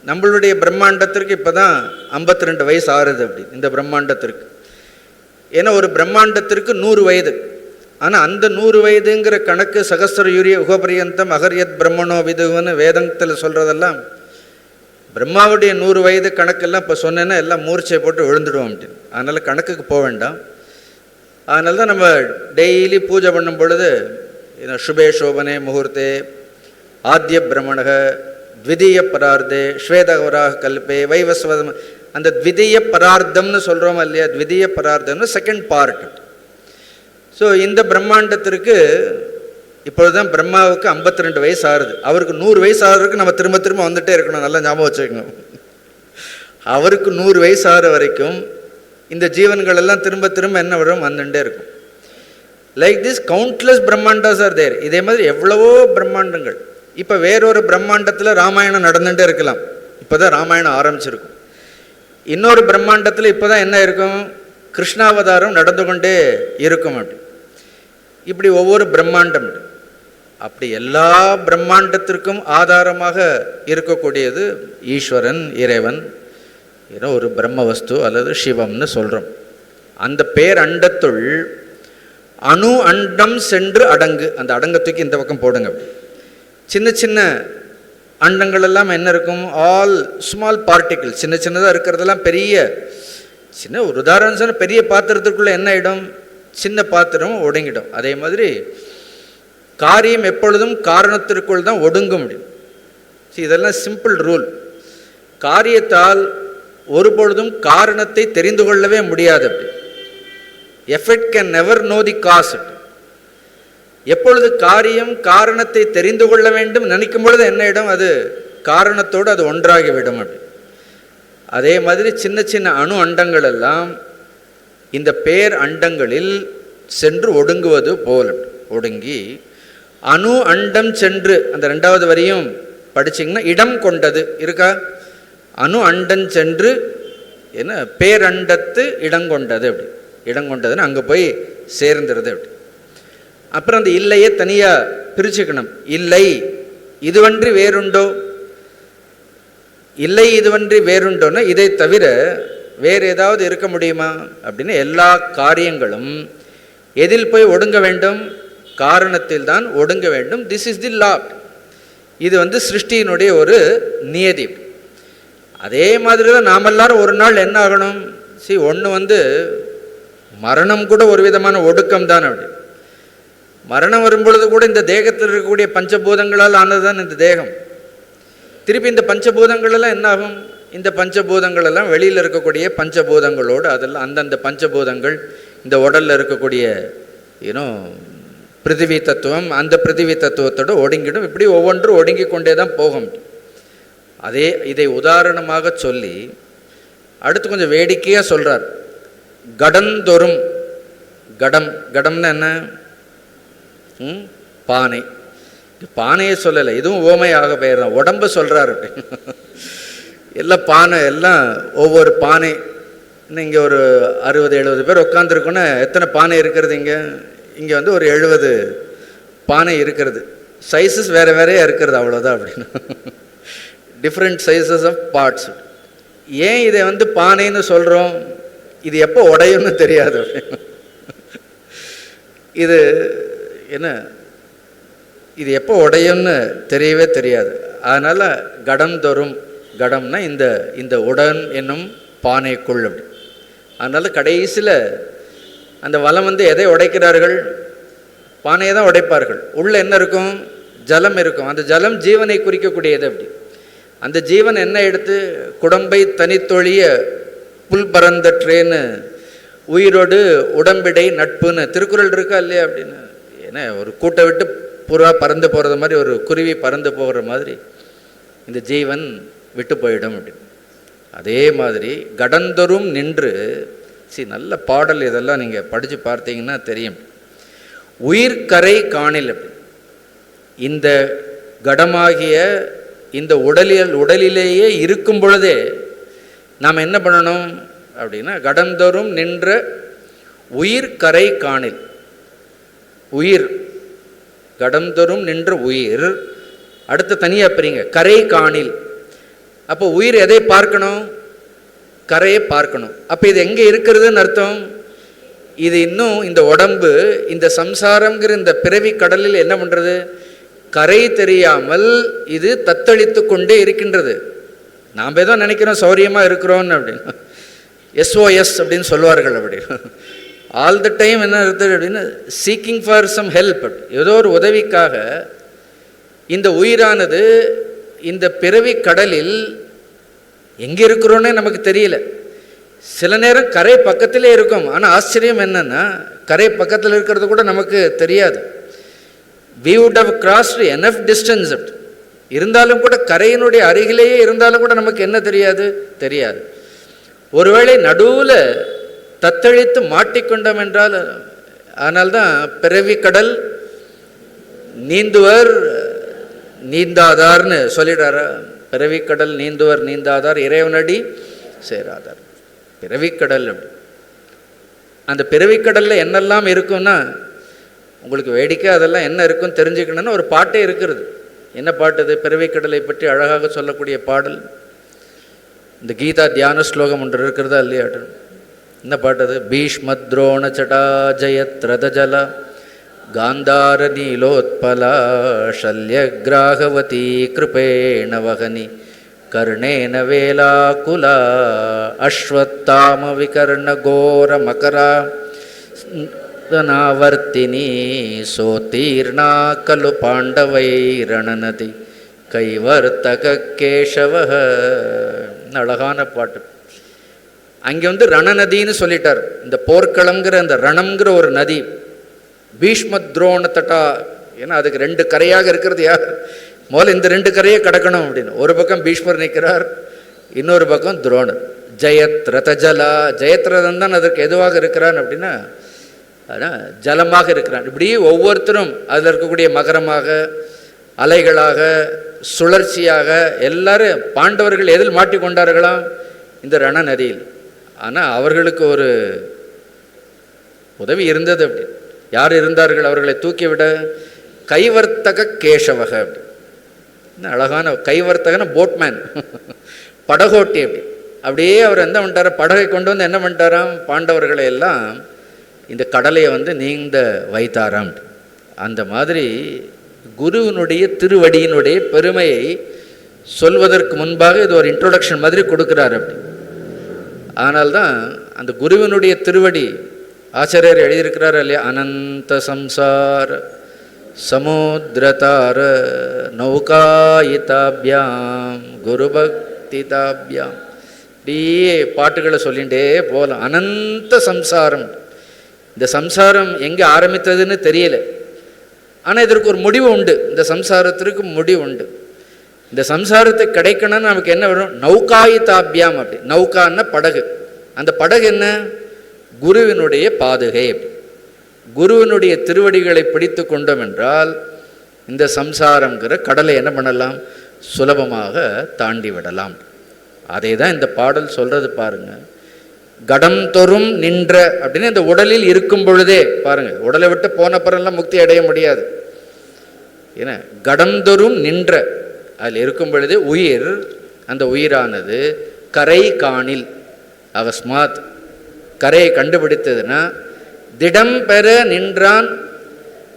நம்மளுடைய பிரம்மாண்டத்திற்கு இப்போ தான் 52 வயசு ஆறுது அப்படி இந்த பிரம்மாண்டத்திற்கு. ஏன்னா ஒரு பிரம்மாண்டத்திற்கு 100 வயது. ஆனால் அந்த 100 வயதுங்கிற கணக்கு சகஸ்ர யூரிய உகபரியந்தம் அகரியத் பிரம்மணோ விதுன்னு வேதத்தில் சொல்கிறதெல்லாம் பிரம்மாவுடைய 100 வயது கணக்கெல்லாம் இப்போ சொன்னேன்னா எல்லாம் மூர்ச்சை போட்டு விழுந்துடுவோம் அப்படின்னு. அதனால் கணக்குக்கு போக வேண்டாம். அதனால தான் நம்ம டெய்லி பூஜை பண்ணும் பொழுது சுபே சோபனே முகூர்த்தே ஆத்திய பிரம்மணக த்விதீய பரார்த்தே ஸ்வேதவராக கல்பே வைவஸ்வதம், அந்த த்விதீய பரார்த்தம்னு சொல்கிறோம் இல்லையா? த்விதீய பரார்த்தம்னு செகண்ட் பார்ட். ஸோ இந்த பிரம்மாண்டத்திற்கு இப்பொழுதுதான் பிரம்மாவுக்கு 52 வயசு ஆகுது. அவருக்கு 100 வயசு ஆகிறதுக்கு நம்ம திரும்ப திரும்ப வந்துட்டே இருக்கணும். நல்லா ஞாபகம் வச்சுக்கணும். அவருக்கு 100 வயசு ஆகிற வரைக்கும் இந்த ஜீவன்கள் எல்லாம் திரும்ப திரும்ப என்ன வரும், வந்துட்டே இருக்கும். Like this countless brahmandas are there. இதே மாதிரி எவ்வளவோ பிரம்மாண்டங்கள். இப்போ வேறொரு பிரம்மாண்டத்தில் ராமாயணம் நடந்துகிட்டே இருக்கலாம். இப்போ தான் ராமாயணம் ஆரம்பிச்சிருக்கும். இன்னொரு பிரம்மாண்டத்தில் இப்போ தான் என்ன இருக்கும், கிருஷ்ணாவதாரம் நடந்து கொண்டே இருக்கும். அப்படி இப்படி ஒவ்வொரு பிரம்மாண்டம். அப்படி எல்லா பிரம்மாண்டத்திற்கும் ஆதாரமாக இருக்கக்கூடியது ஈஸ்வரன், இறைவன், ஏதோ ஒரு பிரம்ம வஸ்து அல்லது சிவம்னு சொல்கிறோம். அந்த பேர் அண்டத்துள் அணு அண்டம் சென்று அடங்கு. அந்த அடங்கத்துக்கு இந்த பக்கம் போடுங்க. அப்படி சின்ன சின்ன அண்டங்கள் எல்லாம் என்ன இருக்கும், ஆல் ஸ்மால் பார்ட்டிகிள், சின்ன சின்னதாக இருக்கிறதெல்லாம் பெரிய சின்ன ஒரு உதாரணம் சொன்னால் பெரிய பாத்திரத்திற்குள்ளே என்ன ஆகிடும், சின்ன பாத்திரம் ஒடுங்கிடும். அதே மாதிரி காரியம் எப்பொழுதும் காரணத்திற்குள் தான் ஒடுங்க முடியும். இதெல்லாம் சிம்பிள் ரூல். காரியத்தால் ஒருபொழுதும் காரணத்தை தெரிந்து கொள்ளவே முடியாது. அப்படி effect can never know the cause. எப்பொழுது காரியம் காரணத்தை தெரிந்து கொள்ள வேண்டும் நினைக்கும் பொழுது என்ன இடம், அது காரணத்தோடு அது ஒன்றாகிவிடும். அப்படி அதே மாதிரி சின்ன சின்ன அணு அண்டங்கள் எல்லாம் இந்த பேர் அண்டங்களில் சென்று ஒடுங்குவது போல் ஒடுங்கி அணு அண்டம் சென்று, அந்த 2வது வரியும் படிச்சிங்கன்னா இடம் கொண்டது இருக்கா, அணு அண்டம் சென்று என்ன பேரண்டத்து இடங்கொண்டது. அப்படி இடங்கொண்டதுன்னு அங்கே போய் சேர்ந்துருது. அப்படி அப்புறம் அந்த இல்லையே தனியாக பிரிச்சுக்கணும். இல்லை இதுவன்றி வேறுண்டோ, இல்லை இதுவன்றி வேறுண்டோன்னா இதை தவிர வேறு ஏதாவது இருக்க முடியுமா அப்படின்னு எல்லா காரியங்களும் எதில் போய் ஒடுங்க வேண்டும், காரணத்தில் தான் ஒடுங்க வேண்டும். திஸ் இஸ் தி லா. இது சிருஷ்டியினுடைய ஒரு நியதி. அதே மாதிரி தான் நாம் எல்லாரும் ஒரு நாள் என்ன ஆகணும், ஒன்று மரணம் கூட ஒரு விதமான ஒடுக்கம் தான். அப்படி மரணம் வரும்பொழுது கூட இந்த தேகத்தில் இருக்கக்கூடிய பஞ்சபூதங்களால் ஆனது தான் இந்த தேகம். திருப்பி இந்த பஞ்சபூதங்கள் எல்லாம் என்ன ஆகும், இந்த பஞ்சபூதங்கள் எல்லாம் வெளியில் இருக்கக்கூடிய பஞ்சபூதங்களோடு அதெல்லாம் அந்தந்த பஞ்சபூதங்கள் இந்த உடலில் இருக்கக்கூடிய பிருத்திவி தத்துவம் அந்த பிருத்திவி தத்துவத்தோடு ஒடுங்கிடும். இப்படி ஒவ்வொன்றும் ஒடுங்கி கொண்டே தான் போகும். அதே இதை உதாரணமாக சொல்லி அடுத்து கொஞ்சம் வேடிக்கையாக சொல்கிறார். கடந்தொரும், கடம், கடம்னா என்ன, பானை. பானையை சொல்லலை, இதுவும் ஓமையாக பெயர்தான், உடம்பு சொல்கிறாரு. எல்லாம் பானை, எல்லாம் ஒவ்வொரு பானை. இங்கே ஒரு 60-70 பேர் உட்காந்துருக்கோன்னா எத்தனை பானை இருக்கிறது, இங்கே ஒரு 70 பானை இருக்கிறது. சைஸஸ் வேறு வேறையாக இருக்கிறது, அவ்வளோதான். அப்படின்னு டிஃப்ரெண்ட் சைஸஸ் ஆஃப் பார்ட்ஸ். ஏன் இதை பானைன்னு சொல்கிறோம், இது எப்போ உடையும்னு தெரியாது. இது என்ன, இது எப்போ உடையும்னு தெரியவே தெரியாது. அதனால் கடம் தோறும், கடம்னா இந்த உடன் என்னும் பானைக்குள். அப்படி அதனால் கடைசியில் அந்த வலம் வந்து எதை உடைக்கிறார்கள்? பானையை தான் உடைப்பார்கள். உள்ள என்ன இருக்கும்? ஜலம் இருக்கும். அந்த ஜலம் ஜீவனை குறிக்கக்கூடியது. அப்படி அந்த ஜீவன் என்ன எடுத்து குடம்பை தனித்தொழிய புல் பறந்த ட்ரேன்னு உயிரோடு உடம்பிடை நட்புன்னு திருக்குறள் இருக்கா இல்லையா? அப்படின்னு ஏன்னா ஒரு கூட்டை விட்டு புறா பறந்து போகிறது மாதிரி, ஒரு குருவி பறந்து போகிற மாதிரி இந்த ஜீவன் விட்டு போயிடும் அப்படின்னு. அதே மாதிரி கடந்தொரும் நின்று, நல்ல பாடல் இதெல்லாம் நீங்கள் படித்து பார்த்தீங்கன்னா தெரியும். உயிர்கரை காணில் அப்படி இந்த கடமாகிய இந்த உடலிலேயே இருக்கும் பொழுதே நாம் என்ன பண்ணணும் அப்படின்னா, கடந்தொரும் நின்ற உயிர்கரை காணில். உயிர் கடந்தொரும் நின்ற உயிர், அடுத்து தனியாக பிரிங்க, கரை காணில். அப்போ உயிர் எதை பார்க்கணும்? கரையை பார்க்கணும். அப்போ இது எங்கே இருக்கிறதுன்னு அர்த்தம்? இது இன்னும் இந்த உடம்பு, இந்த சம்சாரங்கிற இந்த பிறவி கடலில் என்ன பண்ணுறது? கரை தெரியாமல் இது தத்தளித்து கொண்டே இருக்கின்றது. நாம் ஏதோ நினைக்கிறோம் சௌரியமாக இருக்கிறோன்னு அப்படின்னு, எஸ்ஓஎஸ் அப்படின்னு சொல்லுவார்கள். அப்படி ஆல் த டைம் என்ன இருக்குது அப்படின்னு, சீக்கிங் ஃபார் சம் ஹெல்ப், ஏதோ ஒரு உதவிக்காக இந்த உயிரானது இந்த பிறவி கடலில் எங்கே இருக்கிறோன்னே நமக்கு தெரியல. சில நேரம் கரை பக்கத்திலே இருக்கும். ஆனால் ஆச்சரியம் என்னன்னா, கரை பக்கத்தில் இருக்கிறது கூட நமக்கு தெரியாது. we would have crossed enough distance, இருந்தாலும் கூட கரையினுடைய அருகிலேயே இருந்தாலும் கூட நமக்கு என்ன தெரியாது? ஒருவேளை நடுவில் தத்தளித்து மாட்டிக்கொண்டோம் என்றால், ஆனால்தான் பிறவி கடல் நீந்துவர் நீந்தாதார்னு சொல்லிடுறாரா? பிறவிக்கடல் நீந்துவர் நீந்தாதார், இறைவனடி சேராதார். பிறவிக்கடல். அந்த பிறவிக்கடலில் என்னெல்லாம் இருக்குன்னா, உங்களுக்கு வேடிக்கை அதெல்லாம் என்ன இருக்குன்னு தெரிஞ்சுக்கணும்னு ஒரு பாட்டே இருக்கிறது. என்ன பாட்டு அது? பிறவிக்கடலை பற்றி அழகாக சொல்லக்கூடிய பாடல். இந்த கீதா தியான ஸ்லோகம் ஒன்று இருக்கிறதா இல்லையா? என்ன பாட்டு அது? பீஷ்மத்ரோண சடா ஜயத் ரதஜல காந்தார நீலோத்பலா சல்யக்ராகவதி கிருபேண வகனி கர்ணேன வேலாகுலா அஸ்வத்தாம விகர்ண கோர மகரா நாவர்த்தினி சோதீர்ணா கலு பாண்டவை ரணநதி கைவர்த்தக கேசவ. அழகான பாட்டு. அங்கே வந்து ரணநதின்னு சொல்லிட்டார். இந்த போர்க்களம்ங்கிற அந்த ரணம்ங்கிற ஒரு நதி. பீஷ்ம துரோண தட்டா, ஏன்னா அதுக்கு ரெண்டு கரையாக இருக்கிறது யார்? முதல்ல இந்த ரெண்டு கரையை கடக்கணும் அப்படின்னு. ஒரு பக்கம் பீஷ்மர் நிற்கிறார், இன்னொரு பக்கம் துரோணர். ஜெயத் ரதஜலா, ஜெயத்ரதன் தான் அதற்கு எதுவாக இருக்கிறான் அப்படின்னா ஜலமாக இருக்கிறான். இப்படி ஒவ்வொருத்தரும் அதில் இருக்கக்கூடிய மகரமாக, அலைகளாக, சுழற்சியாக எல்லாரும் பாண்டவர்கள் எதில் மாட்டிக்கொண்டார்களாம்? இந்த ரண நதியில். ஆனால் அவர்களுக்கு ஒரு உதவி இருந்தது. அப்படி யார் இருந்தார்கள் அவர்களை தூக்கிவிட? கைவர்த்தக கேசவக. அப்படி அழகான கைவர்த்தகன போட்மேன், படகோட்டி. அப்படியே அவர் என்ன பண்ணிட்டார? படகை கொண்டு வந்து என்ன பண்ணிட்டாராம்? பாண்டவர்களை எல்லாம் இந்த கடலையை வந்து நீந்த வைத்தாராம். அந்த மாதிரி குருவினுடைய திருவடியினுடைய பெருமையை சொல்வதற்கு முன்பாக இது ஒரு இன்ட்ரோடக்ஷன் மாதிரி கொடுக்குறார். அப்படி ஆனால்தான் அந்த குருவினுடைய திருவடி ஆச்சாரியர் எழுதியிருக்கிறார் இல்லையா? அனந்த சம்சார சமுத்திரதார நௌகாயிதாபியாம் குருபக்திதாபியாம். அப்படியே பாட்டுகளை சொல்லிகிட்டே போகலாம். அனந்த சம்சாரம். இந்த சம்சாரம் எங்கே ஆரம்பித்ததுன்னு தெரியல, ஆனால் இதற்கு ஒரு முடிவு உண்டு. இந்த சம்சாரத்திற்கு முடிவு உண்டு. இந்த சம்சாரத்தை கிடைக்கணும்னு நமக்கு என்ன வரும்? நௌகாயிதாபியாம். அப்படி நௌகான்னா படகு. அந்த படகு என்ன? குருவினுடைய பாதுகை. குருவினுடைய திருவடிகளை பிடித்து கொண்டோம் என்றால் இந்த சம்சாரங்கிற கடலை என்ன பண்ணலாம்? சுலபமாக தாண்டி விடலாம். அதை தான் இந்த பாடல் சொல்றது பாருங்க. கடம் தொறும் நின்ற அப்படின்னு இந்த உடலில் இருக்கும் பொழுதே பாருங்க, உடலை விட்டு போன பிறெல்லாம் முக்தி அடைய முடியாது. ஏன்னா கடம் தொறும் நின்ற அதில் இருக்கும் பொழுதே உயிர், அந்த உயிரானது கரை காணில் அவஸ்மாத், கரையை கண்டுபிடித்ததுன்னா திடம் பெற நின்றான்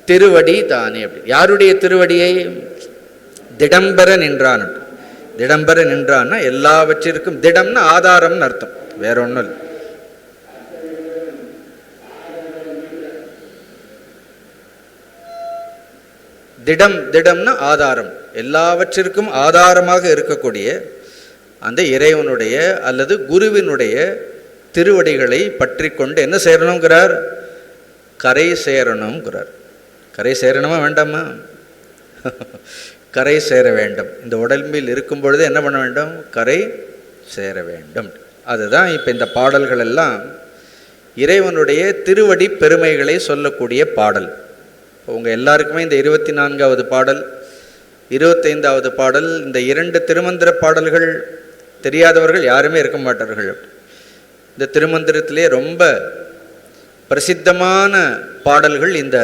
திருவடி தானே. அப்படி யாருடைய திருவடியை? திடம்பெற நின்றான். திடம்பெற நின்றான்னா எல்லாவற்றிற்கும் திடம்னா ஆதாரம்னு அர்த்தம், வேற ஒன்றும் இல்லை. திடம்னா ஆதாரம், எல்லாவற்றிற்கும் ஆதாரமாக இருக்கக்கூடிய அந்த இறைவனுடைய அல்லது குருவினுடைய திருவடிகளை பற்றி கொண்டு என்ன சேரணுங்கிறார்? கரை சேரணுங்கிறார். கரை சேரணுமா வேண்டாமா? கரை சேர வேண்டும். இந்த உடம்பில் இருக்கும் பொழுது என்ன பண்ண வேண்டும்? கரை சேர வேண்டும். அதுதான் இப்போ இந்த பாடல்கள் எல்லாம் இறைவனுடைய திருவடி பெருமைகளை சொல்லக்கூடிய பாடல். உங்கள் எல்லாருக்குமே இந்த 24வது பாடல், 25வது பாடல், இந்த 2 திருமந்திர பாடல்கள் தெரியாதவர்கள் யாருமே இருக்க மாட்டார்கள். இந்த திருமந்திரத்திலே ரொம்ப பிரசித்தமான பாடல்கள் இந்த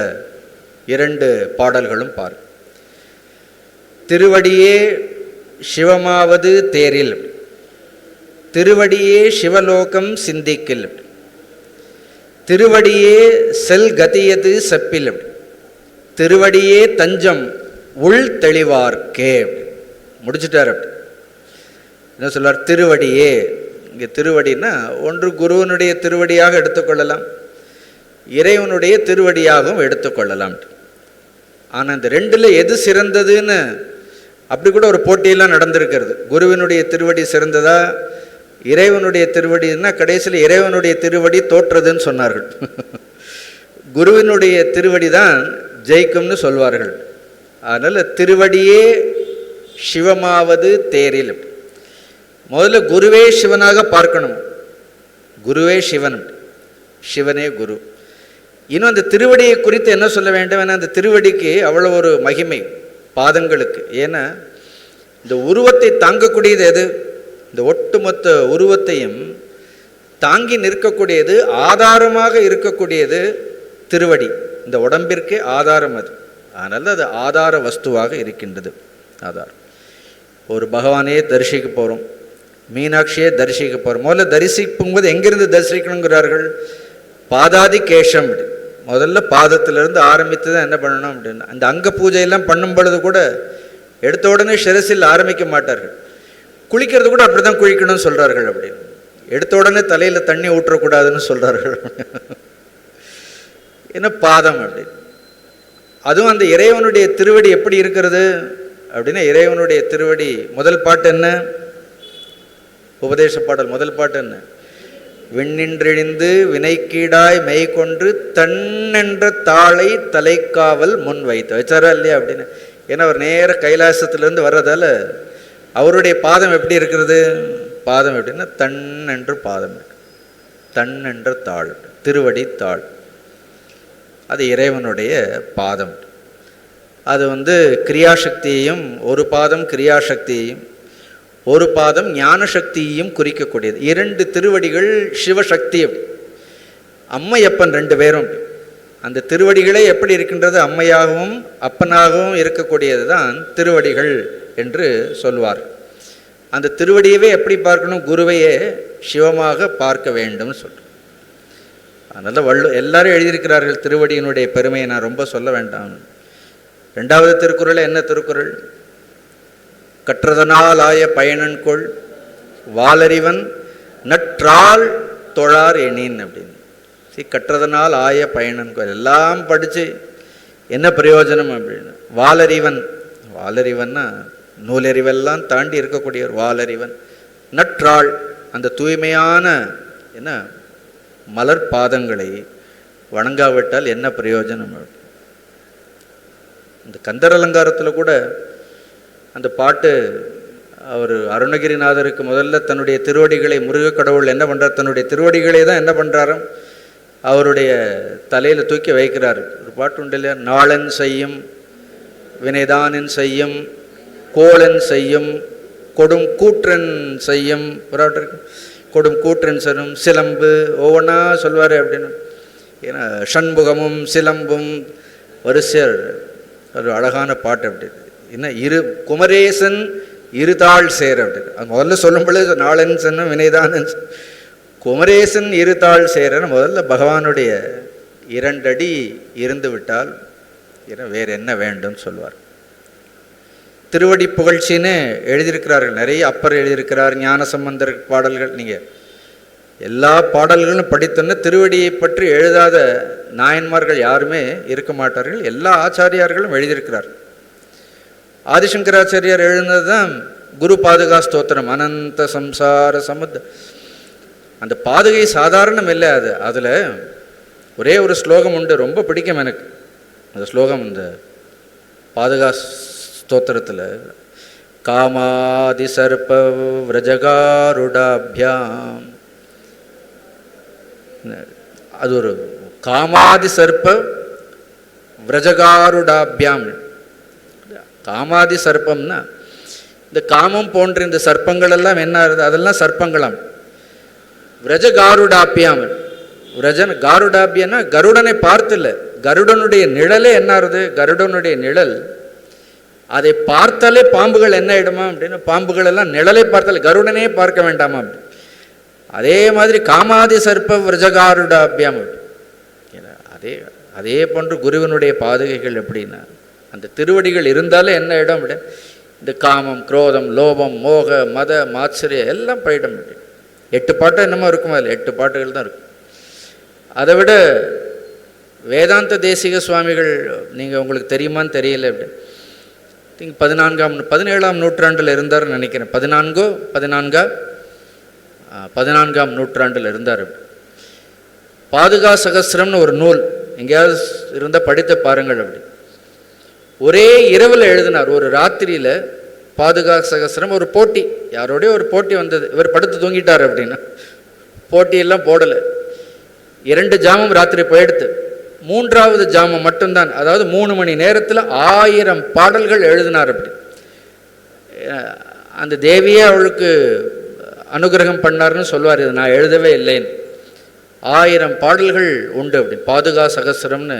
2 பாடல்களும் பார். திருவடியே சிவமாவது தேரில், திருவடியே சிவலோகம் சிந்திக்கில், திருவடியே செல் கதியது செப்பில், திருவடியே தஞ்சம் உள் தெளிவார்க்கே. முடிச்சுட்டார். என்ன சொல்றார்? திருவடியே. இங்கே திருவடினா ஒன்று குருவனுடைய திருவடியாக எடுத்துக்கொள்ளலாம், இறைவனுடைய திருவடியாகவும் எடுத்துக்கொள்ளலாம். ஆனால் இந்த 2ல் எது சிறந்ததுன்னு அப்படி கூட ஒரு போட்டியெல்லாம் நடந்திருக்கிறது. குருவினுடைய திருவடி சிறந்ததா, இறைவனுடைய திருவடினா கடைசியில் இறைவனுடைய திருவடி தோற்றதுன்னு சொன்னார்கள். குருவினுடைய திருவடி தான் ஜெயிக்கும்னு சொல்வார்கள். அதனால் திருவடியே சிவமாவது தேரில், முதல்ல குருவே சிவனாக பார்க்கணும். குருவே சிவன், சிவனே குரு. இன்னும் அந்த திருவடியை குறித்து என்ன சொல்ல வேண்டும்? ஏன்னா அந்த திருவடிக்கு அவ்வளோ ஒரு மகிமை பாதங்களுக்கு. ஏன்னா இந்த உருவத்தை தாங்கக்கூடியது எது? இந்த ஒட்டுமொத்த உருவத்தையும் தாங்கி நிற்கக்கூடியது, ஆதாரமாக இருக்கக்கூடியது திருவடி. இந்த உடம்பிற்கே ஆதாரம் அது. அதனால் அது ஆதார வஸ்துவாக இருக்கின்றது. ஆதாரம். ஒரு பகவானே தரிசிக்க போகிறோம், மீனாட்சியே தரிசிக்க போகிறோம். முதல்ல தரிசிக்கும்போது எங்கிருந்து தரிசிக்கணுங்கிறார்கள்? பாதாதி கேஷம். முதல்ல பாதத்திலிருந்து ஆரம்பித்து தான் என்ன பண்ணணும் அப்படின்னா, அந்த அங்க பூஜையெல்லாம் பண்ணும் பொழுது கூட எடுத்த உடனே சிரசில் ஆரம்பிக்க மாட்டார்கள். குளிக்கிறது கூட அப்படி தான் குளிக்கணும்னு சொல்கிறார்கள். அப்படின்னு எடுத்த உடனே தலையில் தண்ணி ஊற்றக்கூடாதுன்னு சொல்கிறார்கள். என்ன பாதம் அப்படி. அதுவும் அந்த இறைவனுடைய திருவடி எப்படி இருக்கிறது அப்படின்னா, இறைவனுடைய திருவடி முதல் பாட்டு என்ன? உபதேச பாடல் முதல் பாட்டு என்ன? விண்ணின்றெழிந்து வினைக்கீடாய் மெய் கொன்று தன்னென்ற தாளை தலைக்காவல் முன் வைத்து வச்சாரா இல்லையா அப்படின்னு. ஏன்னா அவர் நேர கைலாசத்திலேருந்து வர்றதால அவருடைய பாதம் எப்படி இருக்கிறது? பாதம் எப்படின்னா தன்னென்று பாதம் இருக்கு. தன்னென்ற தாள், திருவடி தாள், அது இறைவனுடைய பாதம். அது கிரியாசக்தியையும், ஒரு பாதம் கிரியாசக்தியையும், ஒரு பாதம் ஞான சக்தியையும் குறிக்கக்கூடியது. 2 திருவடிகள் சிவசக்தி. அம்மையப்பன் 2 பேரும் அந்த திருவடிகளே எப்படி இருக்கின்றது? அம்மையாகவும் அப்பனாகவும் இருக்கக்கூடியது தான் திருவடிகள் என்று சொல்வார். அந்த திருவடியவே எப்படி பார்க்கணும்? குருவையே சிவமாக பார்க்க வேண்டும் சொல்ற. அதனால் எல்லாரும் எழுதியிருக்கிறார்கள் திருவடியினுடைய பெருமையை. நான் ரொம்ப சொல்ல வேண்டாம். 2வது திருக்குறள் என்ன திருக்குறள்? கற்றதனால் ஆய பயனன்கொள் வாலறிவன் நற்றாள் தொழார் எண்ணின் அப்படின்னு. கற்றதனால் ஆய பயனன்கொள், எல்லாம் படித்து என்ன பிரயோஜனம் அப்படின்னு. வாலறிவன், வாலறிவன்னா நூலறிவெல்லாம் தாண்டி இருக்கக்கூடிய ஒரு வாலறிவன். நற்றாள், அந்த தூய்மையான என்ன மலர் பாதங்களை வணங்காவிட்டால் என்ன பிரயோஜனம்? இந்த கந்தர் அலங்காரத்தில் கூட அந்த பாட்டு, அவர் அருணகிரிநாதருக்கு முதல்ல தன்னுடைய திருவடிகளை, முருக கடவுள் என்ன பண்ணுறார்? தன்னுடைய திருவடிகளை தான் என்ன பண்ணுறாரு? அவருடைய தலையில் தூக்கி வைக்கிறார். ஒரு பாட்டு உண்டு இல்லையா? நாளன் செய்யும் வினைதானின் செய்யும் கோளன் செய்யும் கொடும் கூற்றன் செய்யும், கொடும் கூற்றன் செய்யும் சிலம்பு, ஒவ்வொன்றா சொல்வார் அப்படின்னு. ஏன்னா சண்முகமும் சிலம்பும் வரிசையர் ஒரு அழகான பாட்டு அப்படின்னு. என்ன குமரேசன் இருதாள் சேர அப்படின்னு. அது முதல்ல சொல்லும் பொழுது நாளன் சொன்ன வினைதான் குமரேசன் இருதாள் சேரன்னு முதல்ல பகவானுடைய 2 அடி இருந்து விட்டால் வேறு என்ன வேண்டும் சொல்வார். திருவடி புகழ்ச்சின்னு எழுதியிருக்கிறார்கள் நிறைய. அப்பர் எழுதியிருக்கிறார், ஞான சம்பந்தர் பாடல்கள். நீங்கள் எல்லா பாடல்களும் படித்தோன்னா திருவடியை பற்றி எழுதாத நாயன்மார்கள் யாருமே இருக்க மாட்டார்கள். எல்லா ஆச்சாரியார்களும் எழுதியிருக்கிறார். ஆதிசங்கராச்சாரியார் எழுந்தது தான் குரு பாதுகா ஸ்தோத்திரம். அனந்த சம்சார சமுத். அந்த பாதுகை சாதாரணம் இல்லை. அதில் ஒரே ஒரு ஸ்லோகம் உண்டு, ரொம்ப பிடிக்கும் எனக்கு அந்த ஸ்லோகம். இந்த பாதுகா ஸ்தோத்திரத்தில் காமாதி சர்ப விரஜகாருடாபியாம், அது ஒரு காமாதி சர்ப விரஜகாருடாபியாம். காமாதி சர்ப்பம்னா இந்த காமம் போன்ற இந்த சர்ப்பங்கள் எல்லாம் என்ன ஆகுது, அதெல்லாம் சர்ப்பங்களாம். விரஜகாருடாபியாம், விரஜன் காருடாபியன்னா கருடனை பார்த்துல, கருடனுடைய நிழலே என்ன ஆகுது, கருடனுடைய நிழல் அதை பார்த்தாலே பாம்புகள் என்ன ஆயிடுமா அப்படின்னு, பாம்புகள் எல்லாம் நிழலை பார்த்தாலே, கருடனே பார்க்க வேண்டாமா அப்படி. அதே மாதிரி காமாதி சர்ப்ப விரஜகாருடாபியாம். அதே அதே போன்று குருவனுடைய பாதுகைகள் எப்படின்னா, அந்த திருவடிகள் இருந்தாலே என்ன இடம் அப்படி, இந்த காமம், குரோதம், லோபம், மோக, மத, மாத்சரியம் எல்லாம் போயிடும். 8 பாட்டு என்னமோ இருக்குமா, அதில் 8 பாட்டுகள் தான் இருக்கும். அதை விட வேதாந்த தேசிக சுவாமிகள், நீங்கள் உங்களுக்கு தெரியுமான்னு தெரியல, அப்படி திங்க் 17ஆம் நூற்றாண்டில் இருந்தார்னு நினைக்கிறேன். 14ஆம் நூற்றாண்டில் இருந்தார். பாதுகா சகஸ்ரம்னு ஒரு நூல் எங்கேயாவது இருந்தால் படித்து பாருங்கள். அப்படி ஒரே இரவில் எழுதினார், ஒரு ராத்திரியில் பாதுகா சகஸ்ரம். ஒரு போட்டி, யாரோடைய ஒரு போட்டி வந்தது, இவர் படுத்து தூங்கிட்டார் அப்படின்னா, போட்டியெல்லாம் போடலை. 2 ஜாமம் ராத்திரி போயிடுத்து. 3வது ஜாமம் மட்டும்தான், அதாவது 3 மணி நேரத்தில் 1000 பாடல்கள் எழுதினார். அப்படி அந்த தேவியே அவளுக்கு அனுகிரகம் பண்ணார்னு சொல்வார். இது நான் எழுதவே இல்லைன்னு. 1000 பாடல்கள் உண்டு. அப்படி பாதுகா சகஸ்ரம்னு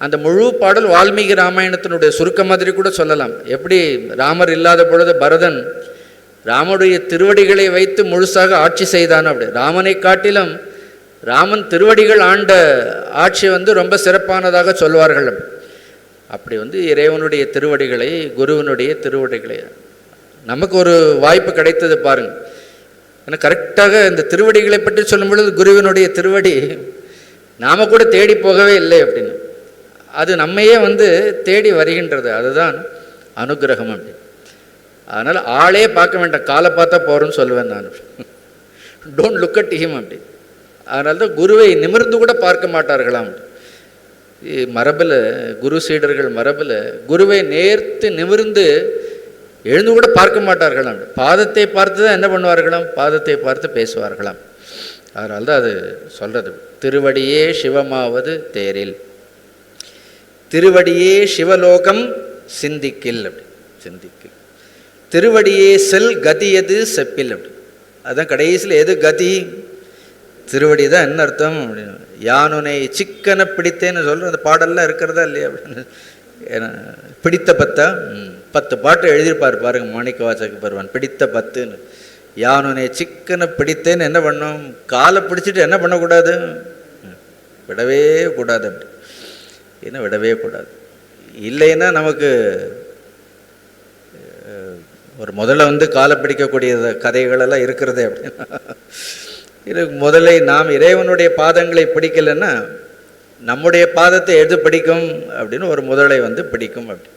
அந்த முழு பாடல் வால்மீகி ராமாயணத்தினுடைய சுருக்க மாதிரி கூட சொல்லலாம். எப்படி ராமர் இல்லாத பொழுது பரதன் ராமனுடைய திருவடிகளை வைத்து முழுசாக ஆட்சி செய்தான், அப்படி ராமனை காட்டிலும் ராமன் திருவடிகள் ஆண்ட ஆட்சி ரொம்ப சிறப்பானதாக சொல்வார்கள். அப்படி இறைவனுடைய திருவடிகளை, குருவனுடைய திருவடிகளை நமக்கு ஒரு வாய்ப்பு கிடைத்தது பாருங்கள். ஏன்னா கரெக்டாக இந்த திருவடிகளை பற்றி சொல்லும் பொழுது குருவினுடைய திருவடி நாம் கூட தேடி போகவே இல்லை அப்படின்னு, அது நம்மையே தேடி வருகின்றது. அதுதான் அனுகிரகம் அப்படி. அதனால் ஆளே பார்க்க வேண்டாம், காலை பார்த்தா போகிறோன்னு சொல்லுவேன் நான். டோன்ட் லுக் அட் ஹிம் அப்படி. அதனால தான் குருவை நிமிர்ந்து கூட பார்க்க மாட்டார்களாம். மரபில், குரு சீடர்கள் மரபில் குருவை நேர்த்து நிமிர்ந்து எழுந்து கூட பார்க்க மாட்டார்களாம். பாதத்தை பார்த்து தான் என்ன பண்ணுவார்களாம், பாதத்தை பார்த்து பேசுவார்களாம். அதனால தான் அது சொல்கிறது, திருவடியே சிவமாவது தேரில், திருவடியே சிவலோகம் சிந்திக்கில் அப்படி, சிந்திக்கில் திருவடியே செல் கதி எது செப்பில் அப்படி. அதுதான் கடைசியில் எது கதி, திருவடி தான். என்ன அர்த்தம் அப்படின்னு, யானுனை சிக்கனை பிடித்தேன்னு சொல்கிற அந்த பாடல்லாம் இருக்கிறதா இல்லையா அப்படின்னு. பிடித்த 10 பாட்டு எழுதியிருப்பார் பாருங்க மாணிக்க வாசக பெருமான், பிடித்த 10ன்னு. யானுனை சிக்கனை பிடித்தேன்னு என்ன பண்ணோம், காலை பிடிச்சிட்டு என்ன பண்ணக்கூடாது, விடவே கூடாது. அப்படி என்ன விடவே கூடாது. இல்லைன்னா நமக்கு ஒரு முதல்ல காலை பிடிக்கக்கூடிய கதைகளெல்லாம் இருக்கிறதே. அப்படின்னா இதுக்கு முதல்ல நாம் இறைவனுடைய பாதங்களை பிடிக்கலைன்னா நம்முடைய பாதத்தை எது பிடிக்கும் அப்படின்னு ஒரு முதலை பிடிக்கும். அப்படி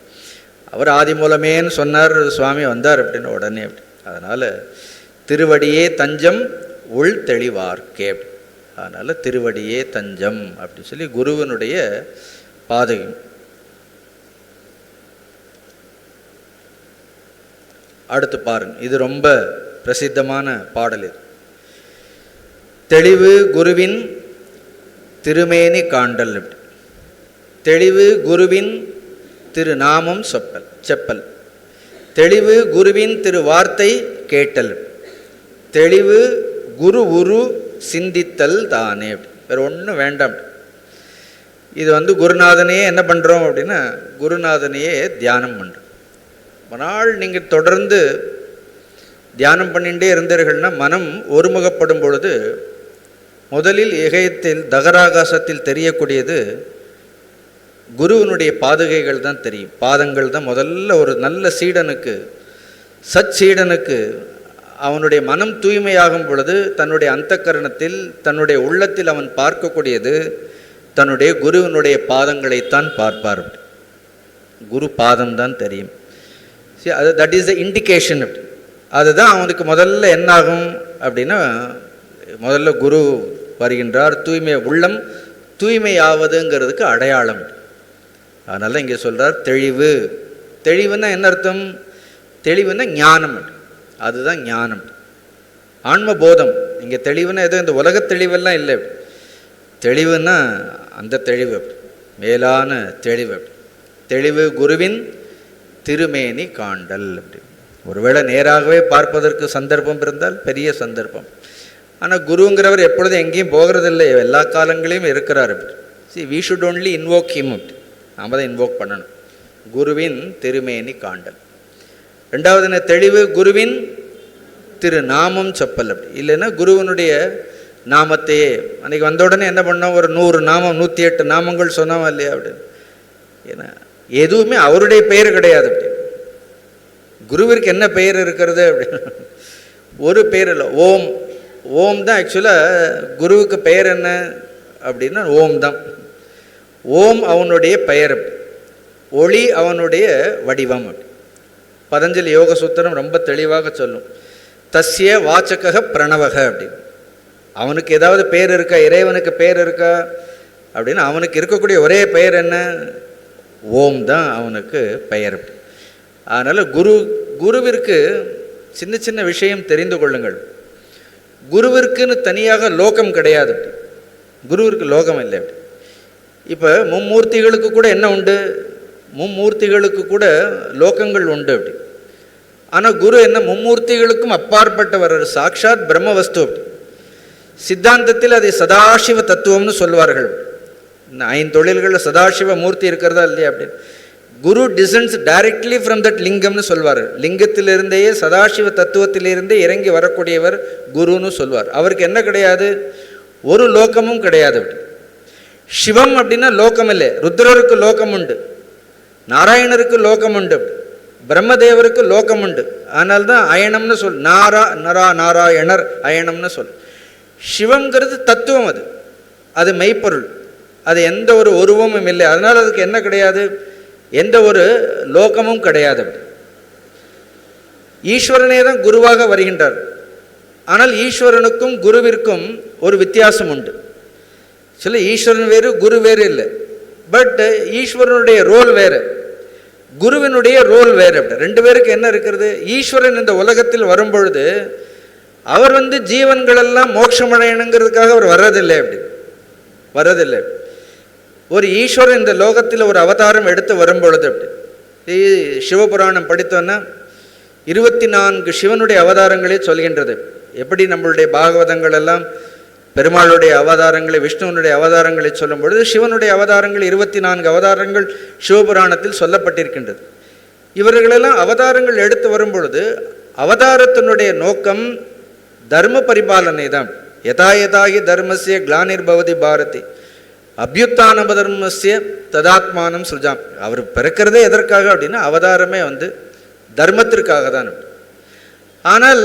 அவர் ஆதி மூலமேன்னு சொன்னார், சுவாமி வந்தார் அப்படின்னு உடனே. அப்படி அதனால் திருவடியே தஞ்சம் உள் தெளிவார்க்கே. அப்படி அதனால் திருவடியே தஞ்சம் அப்படின்னு சொல்லி குருவனுடைய பாதகை. அடுத்து பாருங்க, இது ரொம்ப பிரசித்தமான பாடல். இது தெளிவு குருவின் திருமேனி காண்டல். அப்படி தெளிவு குருவின் திருநாமம் செப்பல், தெளிவு குருவின் திரு வார்த்தை கேட்டல், தெளிவு குரு உரு சிந்தித்தல் தானே. அப்படி வேறு ஒன்றும் வேண்டாம். இது குருநாதனையே என்ன பண்ணுறோம் அப்படின்னா, குருநாதனையே தியானம் பண்ணுறோம். ஒரு நாள் நீங்கள் தொடர்ந்து தியானம் பண்ணிகிட்டே இருந்தீர்கள்னா மனம் ஒருமுகப்படும் பொழுது முதலில் இதயத்தில் தகராகாசத்தில் தெரியக்கூடியது குருவினுடைய பாதுகைகள் தான் தெரியும். பாதங்கள் தான் முதல்ல ஒரு நல்ல சீடனுக்கு, சீடனுக்கு அவனுடைய மனம் தூய்மையாகும் பொழுது தன்னுடைய அந்தக்கரணத்தில், தன்னுடைய உள்ளத்தில் அவன் பார்க்கக்கூடியது தன்னுடைய குருவினுடைய பாதங்களைத்தான் பார்ப்பார். குரு பாதம்தான் தெரியும். சரி, அது தட் இஸ் த இண்டிகேஷன். அதுதான் அவனுக்கு முதல்ல என்னாகும் அப்படின்னா, முதல்ல குரு வருகின்றார், தூய்மை உள்ளம் தூய்மையாவதுங்கிறதுக்கு அடையாளம். அதனால இங்கே சொல்கிறார் தெளிவு. தெளிவுன்னா என்ன அர்த்தம்? தெளிவுன்னா ஞானம், அதுதான் ஞானம், ஆன்மபோதம். இங்கே தெளிவுன்னா எதோ இந்த உலக தெளிவெல்லாம் இல்லை. தெளிவுன்னா அந்த தெளிவு, மேலான தெளிவு. தெளிவு குருவின் திருமேனி காண்டல். அப்படி ஒருவேளை நேராகவே பார்ப்பதற்கு சந்தர்ப்பம் இருந்தால் பெரிய சந்தர்ப்பம். ஆனால் குருங்கிறவர் எப்பொழுதும் எங்கேயும் போகிறதில்லை, எல்லா காலங்களையும் இருக்கிறார். See, we should only invoke him. நாம் தான் இன்வோக் பண்ணணும். குருவின் திருமேனி காண்டல். ரெண்டாவது என்ன? தெளிவு குருவின் திருநாமம் செப்பல். அப்படி இல்லைன்னா குருவனுடைய நாமத்தையே அன்றைக்கி வந்த உடனே என்ன பண்ணோம், ஒரு 100 நாமம் 108 நாமங்கள் சொன்னோம் இல்லையா? அப்படின்னு ஏன்னா எதுவுமே அவருடைய பெயர் கிடையாது. அப்படி குருவிற்கு என்ன பெயர் இருக்கிறது அப்படின்னு ஒரு பெயர் இல்லை. ஓம். ஓம் தான் ஆக்சுவலாக குருவுக்கு பெயர் என்ன அப்படின்னா ஓம் தான். ஓம் அவனுடைய பெயர், ஒளி அவனுடைய வடிவம். பதஞ்சலி யோக சூத்திரம் ரொம்ப தெளிவாக சொல்லும், தஸ்ய வாச்சக பிரணவக அப்படின்னு. அவனுக்கு ஏதாவது பெயர் இருக்கா? இறைவனுக்கு பெயர் இருக்கா அப்படின்னா அவனுக்கு இருக்கக்கூடிய ஒரே பெயர் என்ன? ஓம் தான் அவனுக்கு பெயர். அதனால் குருவிற்கு சின்ன சின்ன விஷயம் தெரிந்து கொள்ளுங்கள். குருவிற்குன்னு தனியாக லோகம் கிடையாது. குருவிற்கு லோகம் இல்லை. இப்போ மும்மூர்த்திகளுக்கு கூட என்ன உண்டு? மும்மூர்த்திகளுக்கு கூட லோகங்கள் உண்டு. அப்படி ஆனால் குரு என்ன? மும்மூர்த்திகளுக்கும் அப்பாற்பட்டவர், சாக்ஷாத் பிரம்ம வஸ்து. சித்தாந்தத்தில் அதை சதாசிவ தத்துவம்னு சொல்வார்கள். இந்த 5 தொழில்களில் சதாசிவ மூர்த்தி இருக்கிறதா இல்லையா அப்படின்னு. குரு டிசன்ஸ் டைரக்ட்லி ஃப்ரம் தட் லிங்கம்னு சொல்வார். லிங்கத்திலிருந்தே சதாசிவ தத்துவத்திலிருந்தே இறங்கி வரக்கூடியவர் குருன்னு சொல்வார். அவருக்கு என்ன கிடையாது? ஒரு லோகமும் கிடையாது. சிவம் அப்படின்னா லோகம் இல்லை. ருத்ரருக்கு லோகம் உண்டு, நாராயணருக்கு லோகம் உண்டு, பிரம்மதேவருக்கு லோகம் உண்டு. அதனால்தான் அயனம்னு சொல், நாராயணர் அயனம்னு சொல். சிவங்கிறது தத்துவம், அது மெய்ப்பொருள், அது எந்த ஒரு உருவமும் இல்லை. அதனால் அதுக்கு என்ன கிடையாது? எந்த ஒரு லோகமும் கிடையாது. ஈஸ்வரனே தான் குருவாக வருகின்றார். ஆனால் ஈஸ்வரனுக்கும் குருவிற்கும் ஒரு வித்தியாசம் உண்டு. சொல்ல ஈஸ்வரன் வேறு, குரு வேறு இல்லை. பட் ஈஸ்வரனுடைய ரோல் வேறு, குருவினுடைய ரோல் வேறு. ரெண்டு பேருக்கு என்ன இருக்கிறது? ஈஸ்வரன் இந்த உலகத்தில் வரும்பொழுது அவர் ஜீவன்களெல்லாம் மோட்சமடையணுங்கிறதுக்காக அவர் வர்றதில்லை. அப்படி வர்றதில்லை. ஒரு ஈஸ்வரன் இந்த லோகத்தில் ஒரு அவதாரம் எடுத்து வரும்பொழுது, அப்படி சிவபுராணம் படித்தோன்னா 24 சிவனுடைய அவதாரங்களே சொல்கின்றது. எப்படி நம்மளுடைய பாகவதங்கள் எல்லாம் பெருமாளுடைய அவதாரங்களை, விஷ்ணுவனுடைய அவதாரங்களை சொல்லும் பொழுது சிவனுடைய அவதாரங்கள் 24 அவதாரங்கள் சிவபுராணத்தில் சொல்லப்பட்டிருக்கின்றது. இவர்களெல்லாம் அவதாரங்கள் எடுத்து வரும் பொழுது அவதாரத்தினுடைய நோக்கம் தர்ம பரிபாலனை தான். யதா யதாகி தர்மஸ்ய கிளானிர்பவதி பாரதி அபியுத்தானப தர்மஸ்ய ததாத்மானம் சுஜாம். அவர் பிறக்கிறதே எதற்காக அப்படின்னா அவதாரமே தர்மத்திற்காக தான். ஆனால்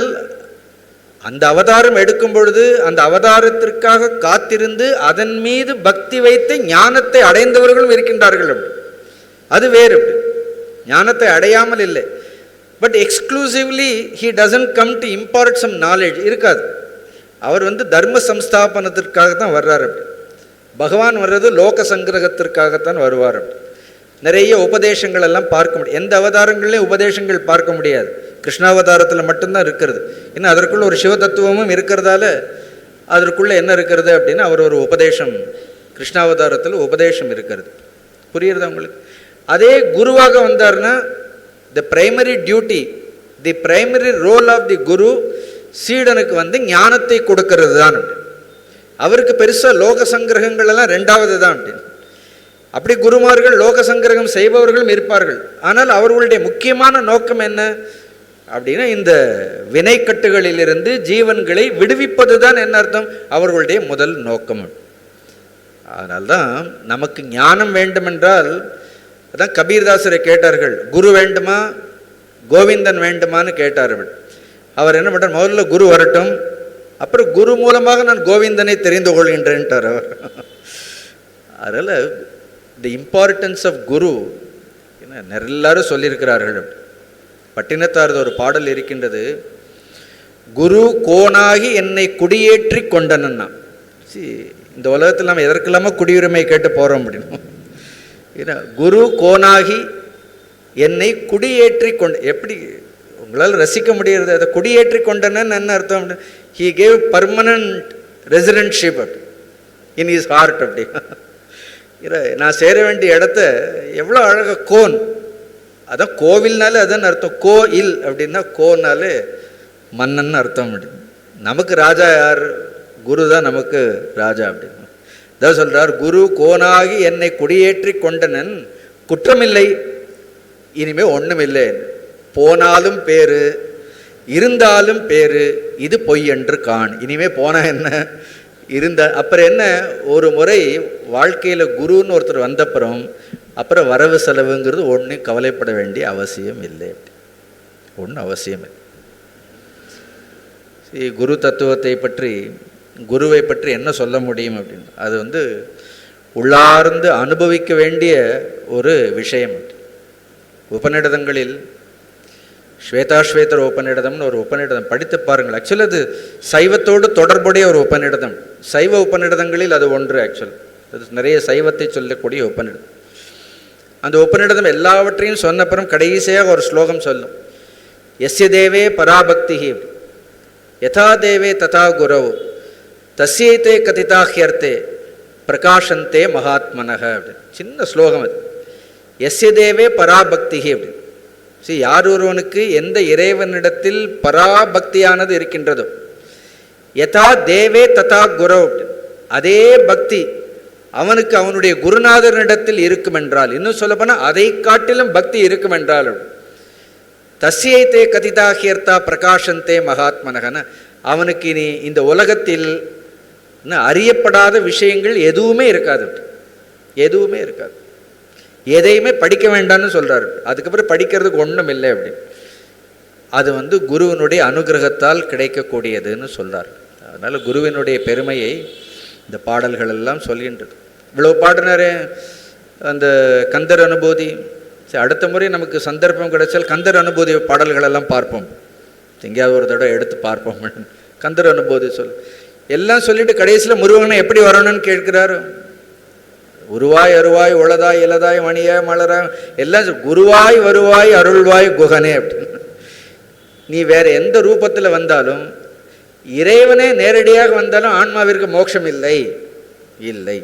அந்த அவதாரம் எடுக்கும் பொழுது அந்த அவதாரத்திற்காக காத்திருந்து அதன் மீது பக்தி வைத்து ஞானத்தை அடைந்தவர்களும் இருக்கின்றார்கள். அது வேறு. ஞானத்தை அடையாமல் இல்லை. But exclusively he doesn't come to impart some knowledge இருக்காது. அவர் தர்ம சம்ஸ்தாபனத்திற்காக தான் வர்றார். பகவான் வர்றது லோக சங்கிரகத்திற்காகத்தான் வருவார். நிறைய உபதேசங்கள் எல்லாம் பார்க்க முடியும். எந்த அவதாரங்கள்லேயும் உபதேசங்கள் பார்க்க முடியாது. கிருஷ்ணாவதாரத்தில் மட்டும்தான் இருக்கிறது. ஏன்னா அதற்குள்ள ஒரு சிவ தத்துவமும் இருக்கிறதால அதற்குள்ளே என்ன இருக்கிறது அப்படின்னா அவர் ஒரு உபதேசம், கிருஷ்ணாவதாரத்தில் உபதேசம் இருக்கிறது. புரியுறதா உங்களுக்கு? அதே குருவாக வந்தார்னா the primary duty, the primary role of the guru சீடனுக்கு ஞானத்தை கொடுக்கறது தான். அவருக்கு பெருசாக லோக சங்கிரகங்கள் எல்லாம் ரெண்டாவது தான். அப்படின்னு அப்படி குருமார்கள் லோக சங்கிரகம் செய்பவர்களும் இருப்பார்கள். ஆனால் அவர்களுடைய முக்கியமான நோக்கம் என்ன அப்படின்னா இந்த வினைக்கட்டுகளிலிருந்து ஜீவன்களை விடுவிப்பது தான். என்ன அர்த்தம்? அவர்களுடைய முதல் நோக்கம். அதனால்தான் நமக்கு ஞானம் வேண்டுமென்றால் அதான் கபீர்தாசரை கேட்டார்கள், குரு வேண்டுமா கோவிந்தன் வேண்டுமான்னு கேட்டார்கள். அவர் என்ன பண்ணுறார்? முதல்ல குரு வரட்டும், அப்புறம் குரு மூலமாக நான் கோவிந்தனை தெரிந்து கொள்கின்றேன்ட்டார் அவர். அதனால் தி இம்பார்ட்டன்ஸ் ஆஃப் குரு எல்லாரும் சொல்லியிருக்கிறார்கள். பட்டினத்தாரது ஒரு பாடல் இருக்கின்றது, குரு கோனாகி என்னை குடியேற்றி கொண்டனன்னா. இந்த உலகத்தில் நம்ம எதற்கெல்லாமோ குடியுரிமை கேட்டு போகிறோம் அப்படின்னு. ஏன்னா குரு கோனாகி என்னை குடியேற்றி கொண்டு, எப்படி உங்களால் ரசிக்க முடியறது? அதை குடியேற்றி கொண்டனன்னு என்ன அர்த்தம்? He gave permanent residentship in his heart. அப்படி நான் சேர வேண்டிய இடத்த எவ்வளோ அழகாக கோன், அதான் கோவில்னாலே அதான் அர்த்தம். கோ இல் அப்படின்னா கோனாலே மன்னன் அர்த்தம். அப்படி நமக்கு ராஜா யார்? குரு தான் நமக்கு ராஜா. அப்படின்னு அதான் சொல்றார், குரு கோனாகி என்னை குடியேற்றி கொண்டனன் குற்றமில்லை, இனிமே ஒன்றும் இல்லை, போனாலும் பேரு இருந்தாலும் பேரு, இது பொய் என்று காண். இனிமே போனா என்ன, இருந்த அப்புறம் என்ன? ஒரு முறை வாழ்க்கையில் குருன்னு ஒருத்தர் வந்தப்புறம் அப்புறம் வரவு செலவுங்கிறது ஒன்றும் கவலைப்பட வேண்டிய அவசியம் இல்லை. ஒன்றும் அவசியம் இல்லை. குரு தத்துவத்தை பற்றி, குருவை பற்றி என்ன சொல்ல முடியும் அப்படின்னு, அது உள்ளார்ந்து அனுபவிக்க வேண்டிய ஒரு விஷயம். உபநிடதங்களில் ஸ்வேதாஸ்வேதர் உபநிடதம்னு ஒரு உபநிடதம் படித்து பாருங்கள். ஆக்சுவலி அது சைவத்தோடு தொடர்புடைய ஒரு உபநிடதம். சைவ உபநிடதங்களில் அது ஒன்று. ஆக்சுவல் அது நிறைய சைவத்தை சொல்லக்கூடிய உபநிடதம். அந்த உபநிடதம் எல்லாவற்றையும் சொன்னப்புறம் கடைசியாக ஒரு ஸ்லோகம் சொல்லும், எஸ்ய தேவே பராபக்தி யதா தேவே ததா குரவு தஸ்யைதே கதிதாஹ்யர்த்தே பிரகாஷந்தே மகாத்மனக அப்படின்னு சின்ன ஸ்லோகம் அது. எஸ்ய தேவே பராபக்தி அப்படி. யார் ஒருவனுக்கு எந்த இறைவனிடத்தில் பராபக்தியானது இருக்கின்றதோ, யதா தேவே ததா குரவு அப்படின்னு, அதே பக்தி அவனுக்கு அவனுடைய குருநாதனிடத்தில் இருக்கும் என்றால், இன்னும் சொல்ல போனால் அதை காட்டிலும் பக்தி இருக்கும் என்றால், தஸ்யைதே கதிதாஹ்யர்த்தா பிரகாஷந்தே மகாத்மனகன, அவனுக்கு இனி இந்த உலகத்தில் அறியப்படாத விஷயங்கள் எதுவுமே இருக்காது. எதுவுமே இருக்காது. எதையுமே படிக்க வேண்டாம்னு சொல்றாரு. அதுக்கப்புறம் படிக்கிறதுக்கு ஒன்றும் இல்லை அப்படி. அது குருவினுடைய அனுகிரகத்தால் கிடைக்கக்கூடியதுன்னு சொல்றார். அதனால குருவினுடைய பெருமையை இந்த பாடல்கள் எல்லாம் சொல்கின்றது. இவ்வளவு பாடினாரே அந்த கந்தர் அனுபூதி. அடுத்த முறை நமக்கு சந்தர்ப்பம் கிடைச்சால் கந்தர் அனுபூதி பாடல்கள் எல்லாம் பார்ப்போம். எங்கேயாவது ஒரு தடவை எடுத்து பார்ப்போம். கந்தர் அனுபூதி எல்லாம் சொல்லிட்டு கடைசியில் முருகனை எப்படி வரணும்னு கேட்கிறாரு. உருவாய் அருவாய் உளதாய் இலதாய் மணியாய் மலராய் எல்லாம் குருவாய் வருவாய் அருள்வாய் குகனே அப்படின்னு. நீ வேற எந்த ரூபத்தில் வந்தாலும், இறைவனே நேரடியாக வந்தாலும் ஆன்மாவிற்கு மோட்சம் இல்லை. இல்லை,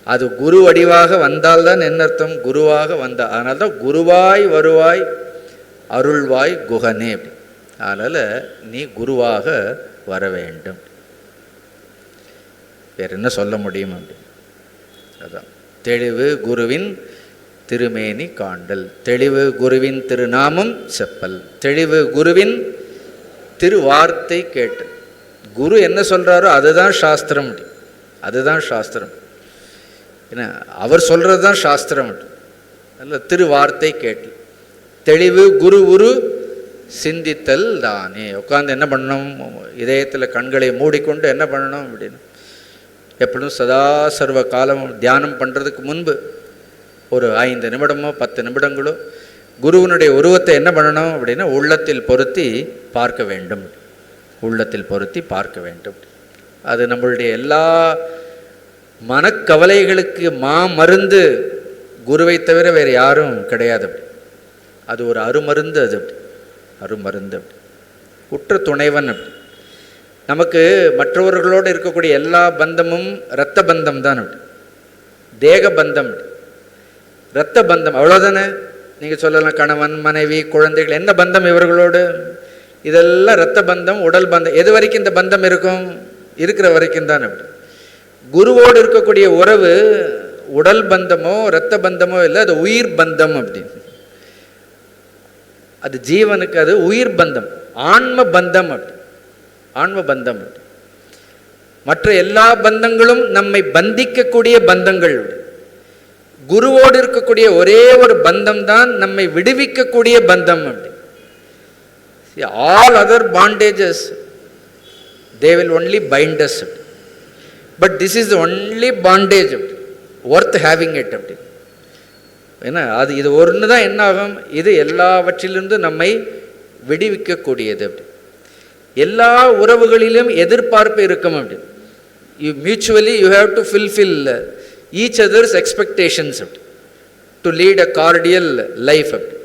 அது குரு வடிவாக வந்தால்தான் என்ன அர்த்தம்? குருவாக வந்தா. அதனால்தான் குருவாய் வருவாய் அருள்வாய் குகனே அப்படி. அதனால நீ குருவாக வர வேண்டும். வேற என்ன சொல்ல முடியும் அப்படி? அதான் தெளிவு குருவின் திருமேனி காண்டல், தெளிவு குருவின் திருநாமம் செப்பல், தெளிவு குருவின் திருவார்த்தை கேட்டு. குரு என்ன சொல்றாரோ அதுதான் சாஸ்திரம். அதுதான் சாஸ்திரம். ஏன்னா அவர் சொல்றது தான் சாஸ்திரம். அல்ல திருவார்த்தை கேட்டு தெளிவு குரு உரு சிந்தித்தல் தானே. உட்காந்து என்ன பண்ணணும்? இதயத்தில் கண்களை மூடிக்கொண்டு என்ன பண்ணணும் அப்படின்னு, எப்படியும் சதா சர்வ காலம் தியானம் பண்ணுறதுக்கு முன்பு ஒரு 5 நிமிடமோ 10 நிமிடங்களோ குருவினுடைய உருவத்தை என்ன பண்ணணும் அப்படின்னா உள்ளத்தில் பொருத்தி பார்க்க வேண்டும். உள்ளத்தில் பொருத்தி பார்க்க வேண்டும். அது நம்மளுடைய எல்லா மனக்கவலைகளுக்கு மருந்து குருவை தவிர வேறு யாரும் கிடையாது. அப்படி அது ஒரு அருமருந்து. அது அப்படி அருமருந்து. அப்படி உற்ற துணைவன். அப்படி நமக்கு மற்றவர்களோடு இருக்கக்கூடிய எல்லா பந்தமும் இரத்த பந்தம் தான். அப்படி தேக பந்தம், இரத்த பந்தம் அவ்வளோதானே. நீங்கள் சொல்லலாம் கணவன் மனைவி குழந்தைகள் என்ன பந்தம் இவர்களோடு, இதெல்லாம் இரத்த பந்தம் உடல் பந்தம். எது வரைக்கும் இந்த பந்தம் இருக்கும்? இருக்கிற வரைக்கும் தான். அப்படி குருவோடு இருக்கக்கூடிய உறவு உடல் பந்தமோ இரத்த பந்தமோ இல்லை, அது உயிர் பந்தம். அப்படி அது ஜீவனுக்கு அது உயிர் பந்தம், ஆன்ம பந்தம். அப்படி ஆன்ம பந்தம். மற்ற எல்லா பந்தங்களும் நம்மை பந்திக்கக்கூடிய பந்தங்கள். குருவோடு இருக்கக்கூடிய ஒரே ஒரு பந்தம் தான் நம்மை விடுவிக்கக்கூடிய பந்தம். அப்படி all other bondages they will only bind us, but this is the only bondage worth having it. அப்படி ஏன்னா இது ஒன்று தான் என்ன ஆகும், இது எல்லாவற்றிலிருந்து நம்மை விடுவிக்கக்கூடியது. அப்படி எல்லா உறவுகளிலும் எதிர்பார்ப்பு இருக்கும். அப்படி mutually you have to fulfil each others expectations to lead a கார்டியல் life. அப்படி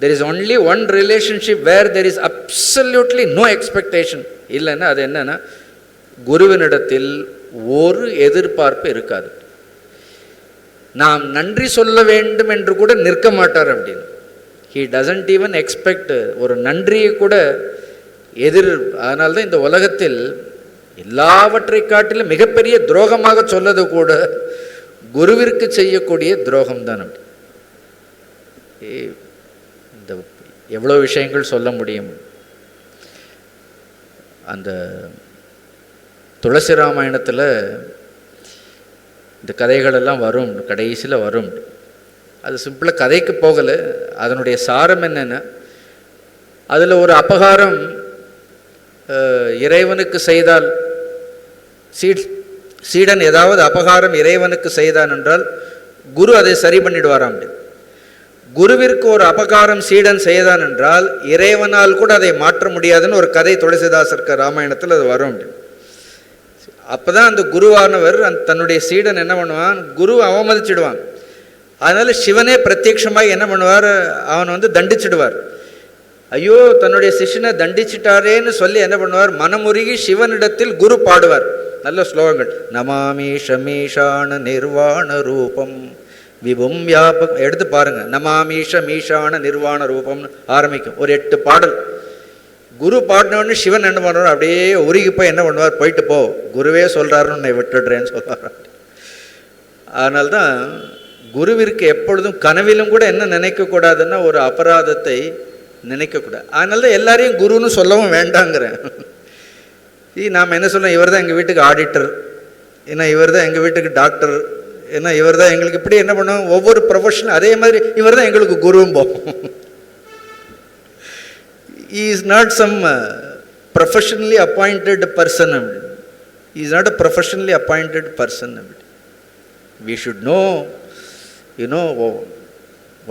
there is only one relationship where there is absolutely no expectation. இல்லைன்னா அது என்னன்னா, குருவினிடத்தில் ஒரு எதிர்பார்ப்பு இருக்காது. நாம் நன்றி சொல்ல வேண்டும் என்று கூட நிற்க மாட்டார். அப்படின்னு he doesn't even expect ஒரு நன்றியை கூட அதனால்தான் இந்த உலகத்தில் எல்லாவற்றை காட்டிலும் மிகப்பெரிய துரோகமாக சொல்லது கூட குருவிற்கு செய்யக்கூடிய துரோகம் தான். அப்படி இந்த எவ்வளோ விஷயங்கள் சொல்ல முடியும். அந்த துளசி ராமாயணத்தில் இந்த கதைகளெல்லாம் வரும், கடைசியில் வரும். அது சிம்பிளாக கதைக்கு போகலை, அதனுடைய சாரம் என்னென்னா, அதில் ஒரு அபகாரம் இறைவனுக்கு செய்தால், சீடன் ஏதாவது அபகாரம் இறைவனுக்கு செய்தான் என்றால் குரு அதை சரி பண்ணிடுவாராம். குருவிற்கு ஒரு அபகாரம் சீடன் செய்தான் என்றால் இறைவனால் கூட அதை மாற்ற முடியாதுன்னு ஒரு கதை துளசிதாசருக்கு ராமாயணத்தில் அது வரும். அப்போ தான் அந்த குருவானவர் தன்னுடைய சீடன் என்ன பண்ணுவான், குரு அவமதிச்சிடுவான். அதனால் சிவனே பிரத்யட்சமாக என்ன பண்ணுவார், அவனை தண்டிச்சிடுவார். ஐயோ தன்னுடைய சிஷ்யனை தண்டிச்சிட்டாரேன்னு சொல்லி என்ன பண்ணுவார், மனமுருகி சிவனிடத்தில் குரு பாடுவார். நல்ல ஸ்லோகங்கள், நமாமி ஷமீஷான நிர்வாண ரூபம் விபும் வியாபகம் எடுத்து பாருங்க. நமாமீஷ மீஷான நிர்வாண ரூபம்னு ஆரம்பிக்கும் ஒரு 8 பாடல். குரு பாடினோன்னு சிவன் என்ன பண்ணுவார், அப்படியே உருகி போய் என்ன பண்ணுவார், போயிட்டு போ, குருவே சொல்கிறாருன்னு உன்னை விட்டுடுறேன்னு சொல்வார். அதனால்தான் குருவிற்கு எப்பொழுதும் கனவிலும் கூட என்ன நினைக்கக்கூடாதுன்னா ஒரு அபராதத்தை நினைக்கக்கூடாது. அதனால தான் எல்லாரையும் குருன்னு சொல்லவும் வேண்டாங்கிறேன். நாம் என்ன சொல்லலாம், இவர் தான் எங்கள் வீட்டுக்கு ஆடிட்டர், ஏன்னா இவர் தான் எங்கள் வீட்டுக்கு டாக்டர், ஏன்னா இவர் தான் எங்களுக்கு இப்படி என்ன பண்ணுவோம், ஒவ்வொரு ப்ரொஃபஷனல் அதே மாதிரி இவர் தான் எங்களுக்கு குருவும் போகும். He is not some professionally appointed person. He is not a professionally appointed person. We should know,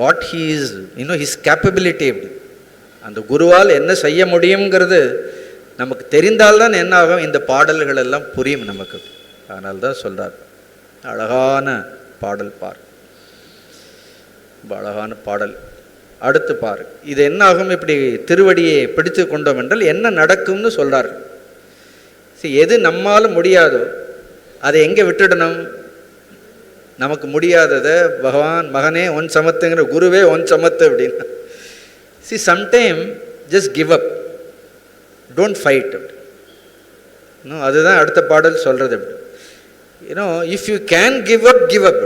what he is, his capability. அந்த குருவால் என்ன செய்ய முடியுங்கிறது நமக்கு தெரிந்தால்தான் என்ன ஆகும், இந்த பாடல்கள் எல்லாம் புரியும் நமக்கு. அதனால தான் சொல்கிறார், அழகான பாடல் பார், அழகான பாடல். அடுத்து பாரு, இது என்ன ஆகும், இப்படி திருவடியை பிடித்து கொண்டோம் என்றால் என்ன நடக்கும்னு சொல்கிறார். எது நம்மால் முடியாதோ அதை எங்கே விட்டுடணும், நமக்கு முடியாததை பகவான் மகனே ஒன் சமத்துங்கிற குருவே ஒன் சமத்து அப்படின்னா. Sometime just give up, don't fight. அதுதான் அடுத்த பாடல் சொல்கிறது. If you can give up, give up.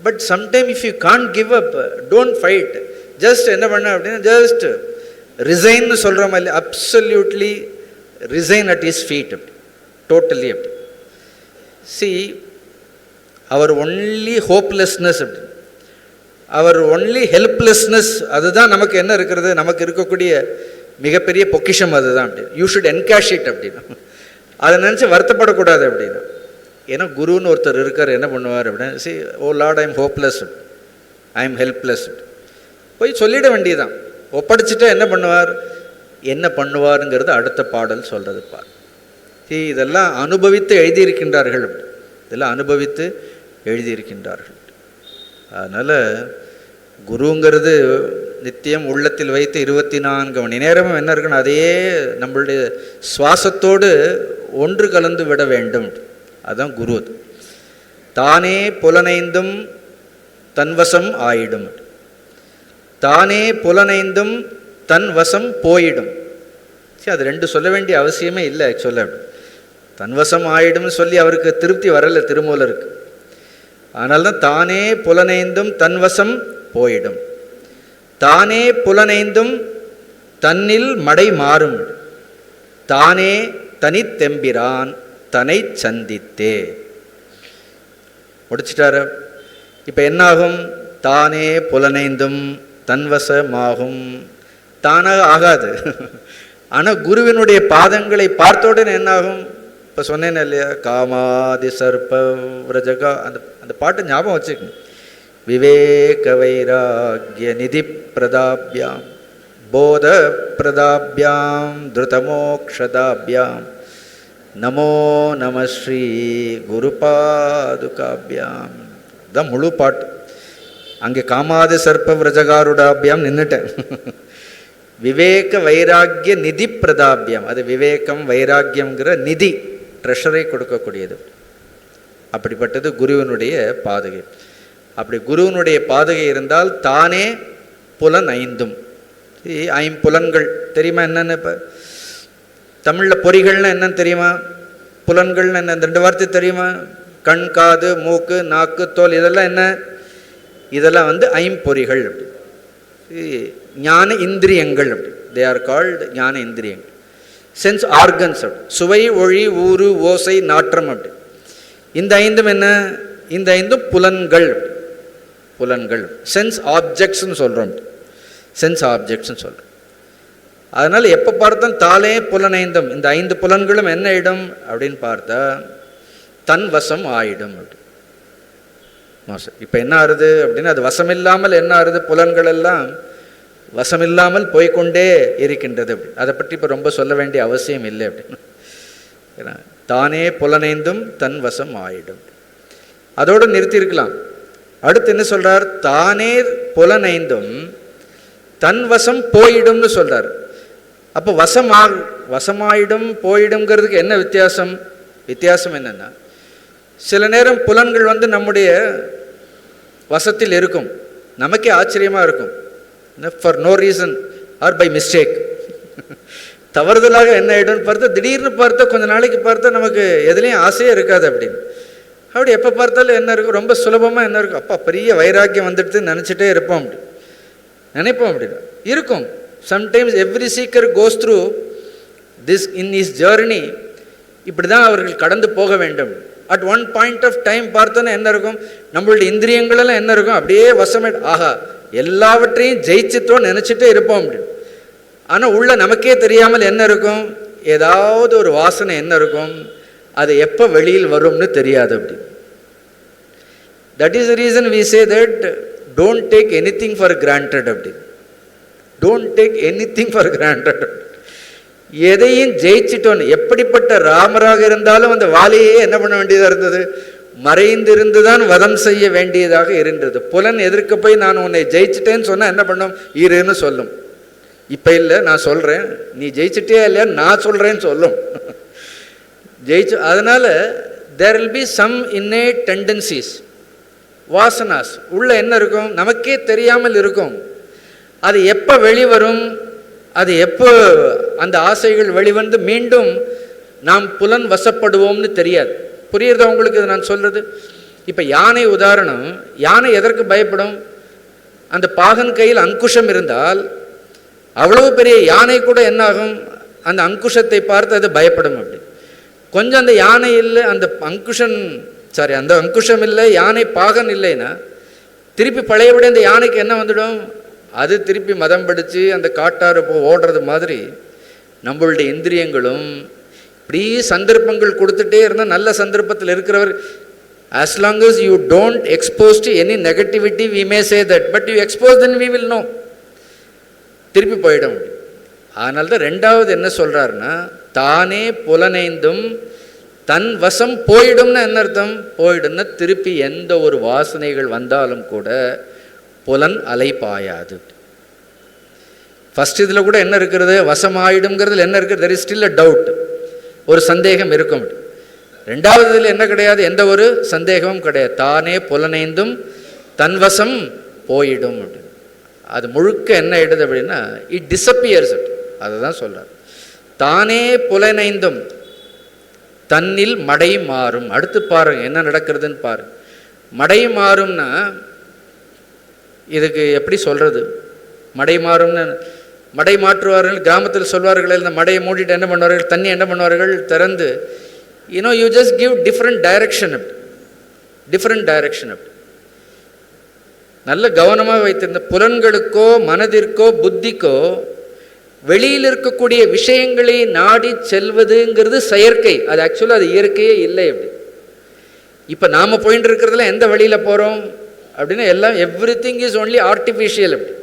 But sometime if you can't give up, don't fight. Just என்ன பண்ண அப்படின்னா, ஜஸ்ட் ரிசைன்னு சொல்கிறோம் இல்லை, absolutely resign at his feet. அப்படி டோட்டலி அப்படி. அவர் ஒன்லி ஹோப்லெஸ்னஸ், அப்படி அவர் ஒன்லி ஹெல்ப்லெஸ்னஸ், அதுதான் நமக்கு என்ன இருக்கிறது, நமக்கு இருக்கக்கூடிய மிகப்பெரிய பொக்கிஷம் அதுதான். அப்படி யூ ஷுட் என்கேஷ் இட் அப்படின்னா, அதை நினச்சி வருத்தப்படக்கூடாது அப்படின்னா. ஏன்னா குருன்னு ஒருத்தர் இருக்கார், என்ன பண்ணுவார் அப்படின்னா, O Lord, I am hopeless, I am helpless, போய் சொல்லிட வேண்டியதான். ஒப்படைச்சிட்டா என்ன பண்ணுவாருங்கிறது அடுத்த பாடல் சொல்கிறது பார். இதெல்லாம் அனுபவித்து எழுதியிருக்கின்றார்கள், இதெல்லாம் அனுபவித்து எழுதியிருக்கின்றார்கள். அதனால் குருங்கிறது நித்தியம் உள்ளத்தில் வைத்து 24 மணி நேரமும் என்ன இருக்குன்னு அதையே நம்மளுடைய சுவாசத்தோடு ஒன்று கலந்து விட வேண்டும். அதுதான் குரு. தானே புலனைந்தும் தன்வசம் ஆயிடும், தானே புலனைந்தும் தன் வசம் போயிடும். சரி, அது 2 சொல்ல வேண்டிய அவசியமே இல்லை. ஆக்சுவலாக தன்வசம் ஆயிடும்னு சொல்லி அவருக்கு திருப்தி வரலை திருமூலருக்கு. அதனால்தான் தானே புலனைந்தும் தன்வசம் போயிடும், தானே புலனைந்தும் தன்னில் மடை மாறும், தானே தனித்தெம்பிரான் தன்னை சந்தித்தே. முடிச்சிட்டாரு. இப்போ என்னாகும், தானே புலனைந்தும் தன்வசமாகும். தானாக ஆகாது. ஆனால் குருவினுடைய பாதங்களை பார்த்தோடனே என்னாகும், இப்போ சொன்னேன்னு இல்லையா, காமாதி சர்ப விரஜகா, அந்த பாட்டு ஞாபகம் வச்சுக்கணும். விவேக வைராகிய நிதி பிரதாபியாம் போத பிரதாபியாம் திருதமோக்ஷதாபியாம் நமோ நம ஸ்ரீ குருபாதுகாபியாம். தான் முழு பாட்டு. அங்கே காமாதி சர்ப்ப விரஜகாருடாபியாம் நின்றுட்டேன். விவேக வைராகிய நிதி பிரதாபியம், அது விவேகம் வைராக்கியம்ங்கிற நிதி, ட்ரெஷரை கொடுக்கக்கூடியது. அப்படிப்பட்டது குருவினுடைய பாதுகை. அப்படி குருவினுடைய பாதுகை இருந்தால் தானே புலன் ஐந்தும், ஐம்புலன்கள் தெரியுமா என்னன்னு? இப்போ தமிழில் பொறிகள்னு என்னன்னு தெரியுமா? புலன்கள்னு என்ன? 2 வார்த்தை தெரியுமா? கண், காது, மூக்கு, நாக்கு, தோல், இதெல்லாம் என்ன? இதெல்லாம் ஐம்பொறிகள். அப்படி ஞான இந்திரியங்கள். அப்படி தே ஆர் கால்டு ஞான இந்திரியங்கள். Sense organs. அப்படி சுவை, ஒளி, ஊறு, ஓசை, நாற்றம். அப்படி இந்த ஐந்தும் என்ன? இந்த ஐந்தும் புலன்கள். புலன்கள் சென்ஸ் ஆப்ஜெக்ட்ஸ்ன்னு சொல்கிறோம். சென்ஸ் ஆப்ஜெக்ட்ஸ்ன்னு சொல்கிறோம். அதனால் எப்போ பார்த்தாலும் தாலே புலனைந்தும், இந்த 5 புலன்களும் என்ன ஆயிடும் அப்படின்னு பார்த்தா தன் வசம் ஆயிடும். அப்படி இப்போ என்ன ஆறுது அப்படின்னா, அது வசமில்லாமல் என்ன ஆறுது? புலன்கள் எல்லாம் வசமில்லாமல் போய்கொண்டே இருக்கின்றது. அப்படி அதை பற்றி இப்போ ரொம்ப சொல்ல வேண்டிய அவசியம் இல்லை. அப்படின்னு தானே புலனைந்தும் தன் வசம் ஆயிடும். அதோடு நிறுத்தியிருக்கலாம். அடுத்து என்ன சொல்றார்? தானே புலனைந்தும் தன் வசம் போயிடும்னு சொல்றார். அப்போ வசமாயிடும் போயிடும்ங்கிறதுக்கு என்ன வித்தியாசம்? வித்தியாசம் என்னன்னா, சில நேரம் புலன்கள் நம்முடைய வசத்தில் இருக்கும், நமக்கே ஆச்சரியமாக இருக்கும். For no reason or by mistake, தவறுதலாக என்ன ஆகிடும்னு பார்த்தா, திடீர்னு பார்த்தா கொஞ்ச நாளைக்கு பார்த்தா நமக்கு எதுலேயும் ஆசையே இருக்காது. அப்படின்னு அப்படி எப்போ பார்த்தாலும் என்ன இருக்கும்? ரொம்ப சுலபமாக என்ன இருக்கும்? அப்பா பெரிய வைராக்கியம் வந்துடுதுன்னு நினச்சிட்டே இருப்போம். அப்படி நினைப்போம். அப்படி இருக்கும். Sometimes every seeker goes through this in his journey. இப்படி தான் அவர்கள் கடந்து போக வேண்டும். At one point of time பார்த்தோன்னா என்ன இருக்கும்? நம்மளுடைய இந்திரியங்களெல்லாம் என்ன இருக்கும்? அப்படியே வசமே, ஆஹா எல்லாவற்றையும் ஜெயிச்சிட்டோன்னு நினச்சிட்டே இருப்போம். அப்படி ஆனால் உள்ள நமக்கே தெரியாமல் என்ன இருக்கும்? ஏதாவது ஒரு வாசனை என்ன இருக்கும்? அது எப்போ வெளியில் வரும்னு தெரியாது. அப்படி that is the reason we say that don't take any thing for granted. அப்படி don't take any thing for granted. எதையும் ஜெயிச்சிட்டோன்னு, எப்படிப்பட்ட ராமராக இருந்தாலும் அந்த வாலியே என்ன பண்ண வேண்டியதாக இருந்தது? மறைந்திருந்து தான் வதம் செய்ய வேண்டியதாக இருந்தது. புலன் எதிர்க்க போய் நான் உன்னை ஜெயிச்சிட்டேன்னு சொன்னால் என்ன பண்ணும்? இருன்னு சொல்லும். இப்போ இல்லை, நான் சொல்கிறேன், நீ ஜெயிச்சிட்டே இல்லையா நான் சொல்கிறேன்னு சொல்லும். ஜெயிச்சு. அதனால் there will be some innate tendencies, வாசனாஸ் உள்ள என்ன இருக்கும்? நமக்கே தெரியாமல் இருக்கும். அது எப்போ வெளிவரும்? அது எப்போ அந்த ஆசைகள் வெளிவந்து மீண்டும் நாம் புலன் வசப்படுவோம்னு தெரியாது. புரியுறதா உங்களுக்கு இது நான் சொல்கிறது? இப்போ யானை உதாரணம். யானை எதற்கு பயப்படும்? அந்த பாகன் கையில் அங்குஷம் இருந்தால் அவ்வளவு பெரிய யானை கூட என்னாகும்? அந்த அங்குஷத்தை பார்த்து அது பயப்படும். அப்படி கொஞ்சம் அந்த யானை இல்லை, அந்த அந்த அங்குஷம் இல்லை, யானை பாகன் இல்லைன்னா திருப்பி பழையபடி அந்த யானைக்கு என்ன வந்துடும்? அது திருப்பி மதம் படித்து அந்த காட்டாறு ஓடுறது மாதிரி நம்மளுடைய இந்திரியங்களும் இப்படி சந்தர்ப்பங்கள் கொடுத்துட்டே இருந்தால், நல்ல சந்தர்ப்பத்தில் இருக்கிறவர், as long as you don't expose to any negativity we may say that, but you expose then we will know, திருப்பி போயிடும். அதனால தான் ரெண்டாவது என்ன சொல்கிறாருன்னா, தானே புலனைந்தும் தன் வசம் போயிடும்னு என்ன அர்த்தம்? போயிடும்னா திருப்பி எந்த ஒரு வாசனைகள் வந்தாலும் கூட புலன் அலைப்பாயாது. ஃபஸ்ட் இதில் கூட என்ன இருக்கிறது? வசமாயிடுங்கிறதுல என்ன இருக்குது? There is still a doubt, ஒரு சந்தேகம் இருக்கும். ரெண்டாவது இதில் என்ன கிடையாது? எந்த ஒரு சந்தேகமும் கிடையாது. தானே புலனைந்தும் தன் வசம் போயிடும். அது முழுக்க என்ன ஆயிடுது அப்படின்னா, இட் டிஸப்பியர்ஸ். அதை தான் சொல்கிறார். தானே புலனைந்தும் தன்னில் மடை மாறும். அடுத்து பாருங்க என்ன நடக்கிறதுன்னு பாருங்க. மடை மாறும்னா இதுக்கு எப்படி சொல்கிறது? மடை மாறும்னு மடை மாற்றுவார்கள் கிராமத்தில் சொல்வார்கள். இந்த மடையை மூடிட்டு என்ன பண்ணுவார்கள்? தண்ணி என்ன பண்ணுவார்கள்? திறந்து you just give different direction. அப்படி டிஃப்ரெண்ட் டைரக்ஷன். அப்படி நல்ல கவனமாக வைத்திருந்த புலன்களுக்கோ மனதிற்கோ புத்திக்கோ வெளியில் இருக்கக்கூடிய விஷயங்களை நாடி செல்வதுங்கிறது செயற்கை. அது ஆக்சுவலாக அது இயற்கையே இல்லை. அப்படி இப்போ நாம் போயிட்டு இருக்கிறதுல எந்த வழியில் போகிறோம் அப்படின்னா எல்லாம் every thing is only artificial. அப்படி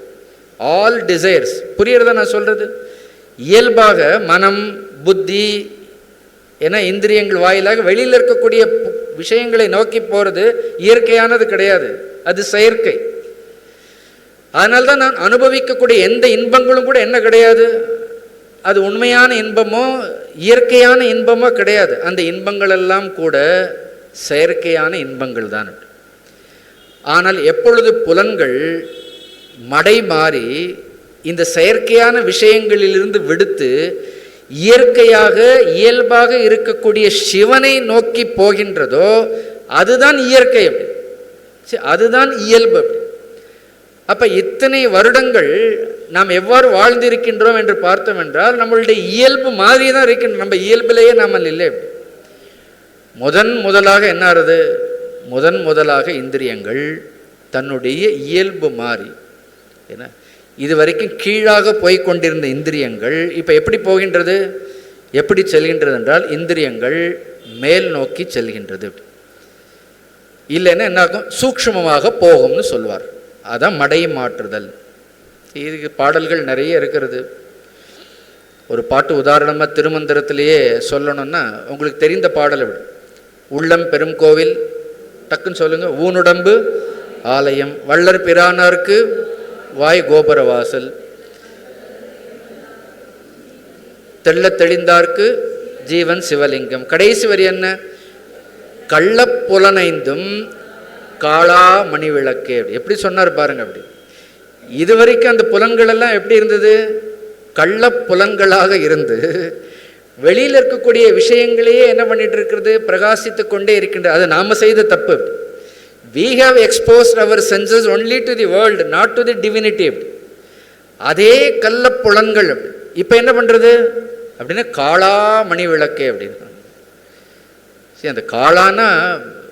ஆல் டிசைர்ஸ், புரியுறதா நான் சொல்கிறது? இயல்பாக மனம், புத்தி ஏன்னா இந்திரியங்கள் வாயிலாக வெளியில் இருக்கக்கூடிய விஷயங்களை நோக்கி போகிறது இயற்கையானது கிடையாது, அது செயற்கை. அதனால்தான் நான் அனுபவிக்கக்கூடிய எந்த இன்பங்களும் கூட என்ன கிடையாது, அது உண்மையான இன்பமோ இயற்கையான இன்பமோ கிடையாது. அந்த இன்பங்கள் எல்லாம் கூட செயற்கையான இன்பங்கள் தான். ஆனால் எப்பொழுது புலன்கள் மடை மாறி இந்த செயற்கையான விஷயங்களிலிருந்து விடுத்து இயற்கையாக இயல்பாக இருக்கக்கூடிய சிவனை நோக்கி போகின்றதோ அதுதான் இயற்கை, அப்படி அதுதான் இயல்பு. அப்படி அப்போ இத்தனை வருடங்கள் நாம் எவ்வாறு வாழ்ந்திருக்கின்றோம் என்று பார்த்தோம் என்றால் நம்மளுடைய இயல்பு மாதிரி தான் இருக்கின்றோம். நம்ம இயல்பிலேயே நாம் இல்லை. முதலாக என்ன ஆறுது? முதலாக இந்திரியங்கள் தன்னுடைய இயல்பு மாறி, ஏன்னா இது வரைக்கும் கீழாக போய்கொண்டிருந்த இந்திரியங்கள் இப்போ எப்படி போகின்றது, எப்படி செல்கின்றது என்றால் இந்திரியங்கள் மேல் நோக்கி செல்கின்றது. இல்லைன்னா என்னாகும், சூக்ஷ்மமாக போகும்னு சொல்வார். அதான் மடை மாற்றுதல். இதுக்கு பாடல்கள் நிறைய இருக்கிறது. ஒரு பாட்டு உதாரணமாக திருமந்திரத்திலேயே சொல்லணும்னா உங்களுக்கு தெரிந்த பாடல் அப்படி, உள்ளம் பெரும் கோவில், டக்குன்னு சொல்லுங்க, ஊனுடம்பு ஆலயம், வள்ளர் பிரானார்க்கு வாய் கோபுர வாசல், தெள்ள தெளிந்தார்க்கு ஜீவன் சிவலிங்கம். கடைசி வரி என்ன? கள்ளப்புலனைந்தும் காளா மணி விளக்கு. எப்படி சொன்னார் பாருங்க. அப்படி இதுவரைக்கும் அந்த புலன்கள் எல்லாம் எப்படி இருந்தது? கள்ள புலன்களாக இருந்து வெளியில் இருக்கக்கூடிய விஷயங்களையே என்ன பண்ணிட்டு இருக்கிறது, பிரகாசித்து கொண்டே இருக்கின்றது. அது நாம செய்த தப்பு. We have exposed our senses only to the world, not to the divinity. அதே கள்ள புலன்கள் இப்போ என்ன பண்ணுறது அப்படின்னா காளா மணி விளக்கு அப்படின்னு. சரி, அந்த காளானா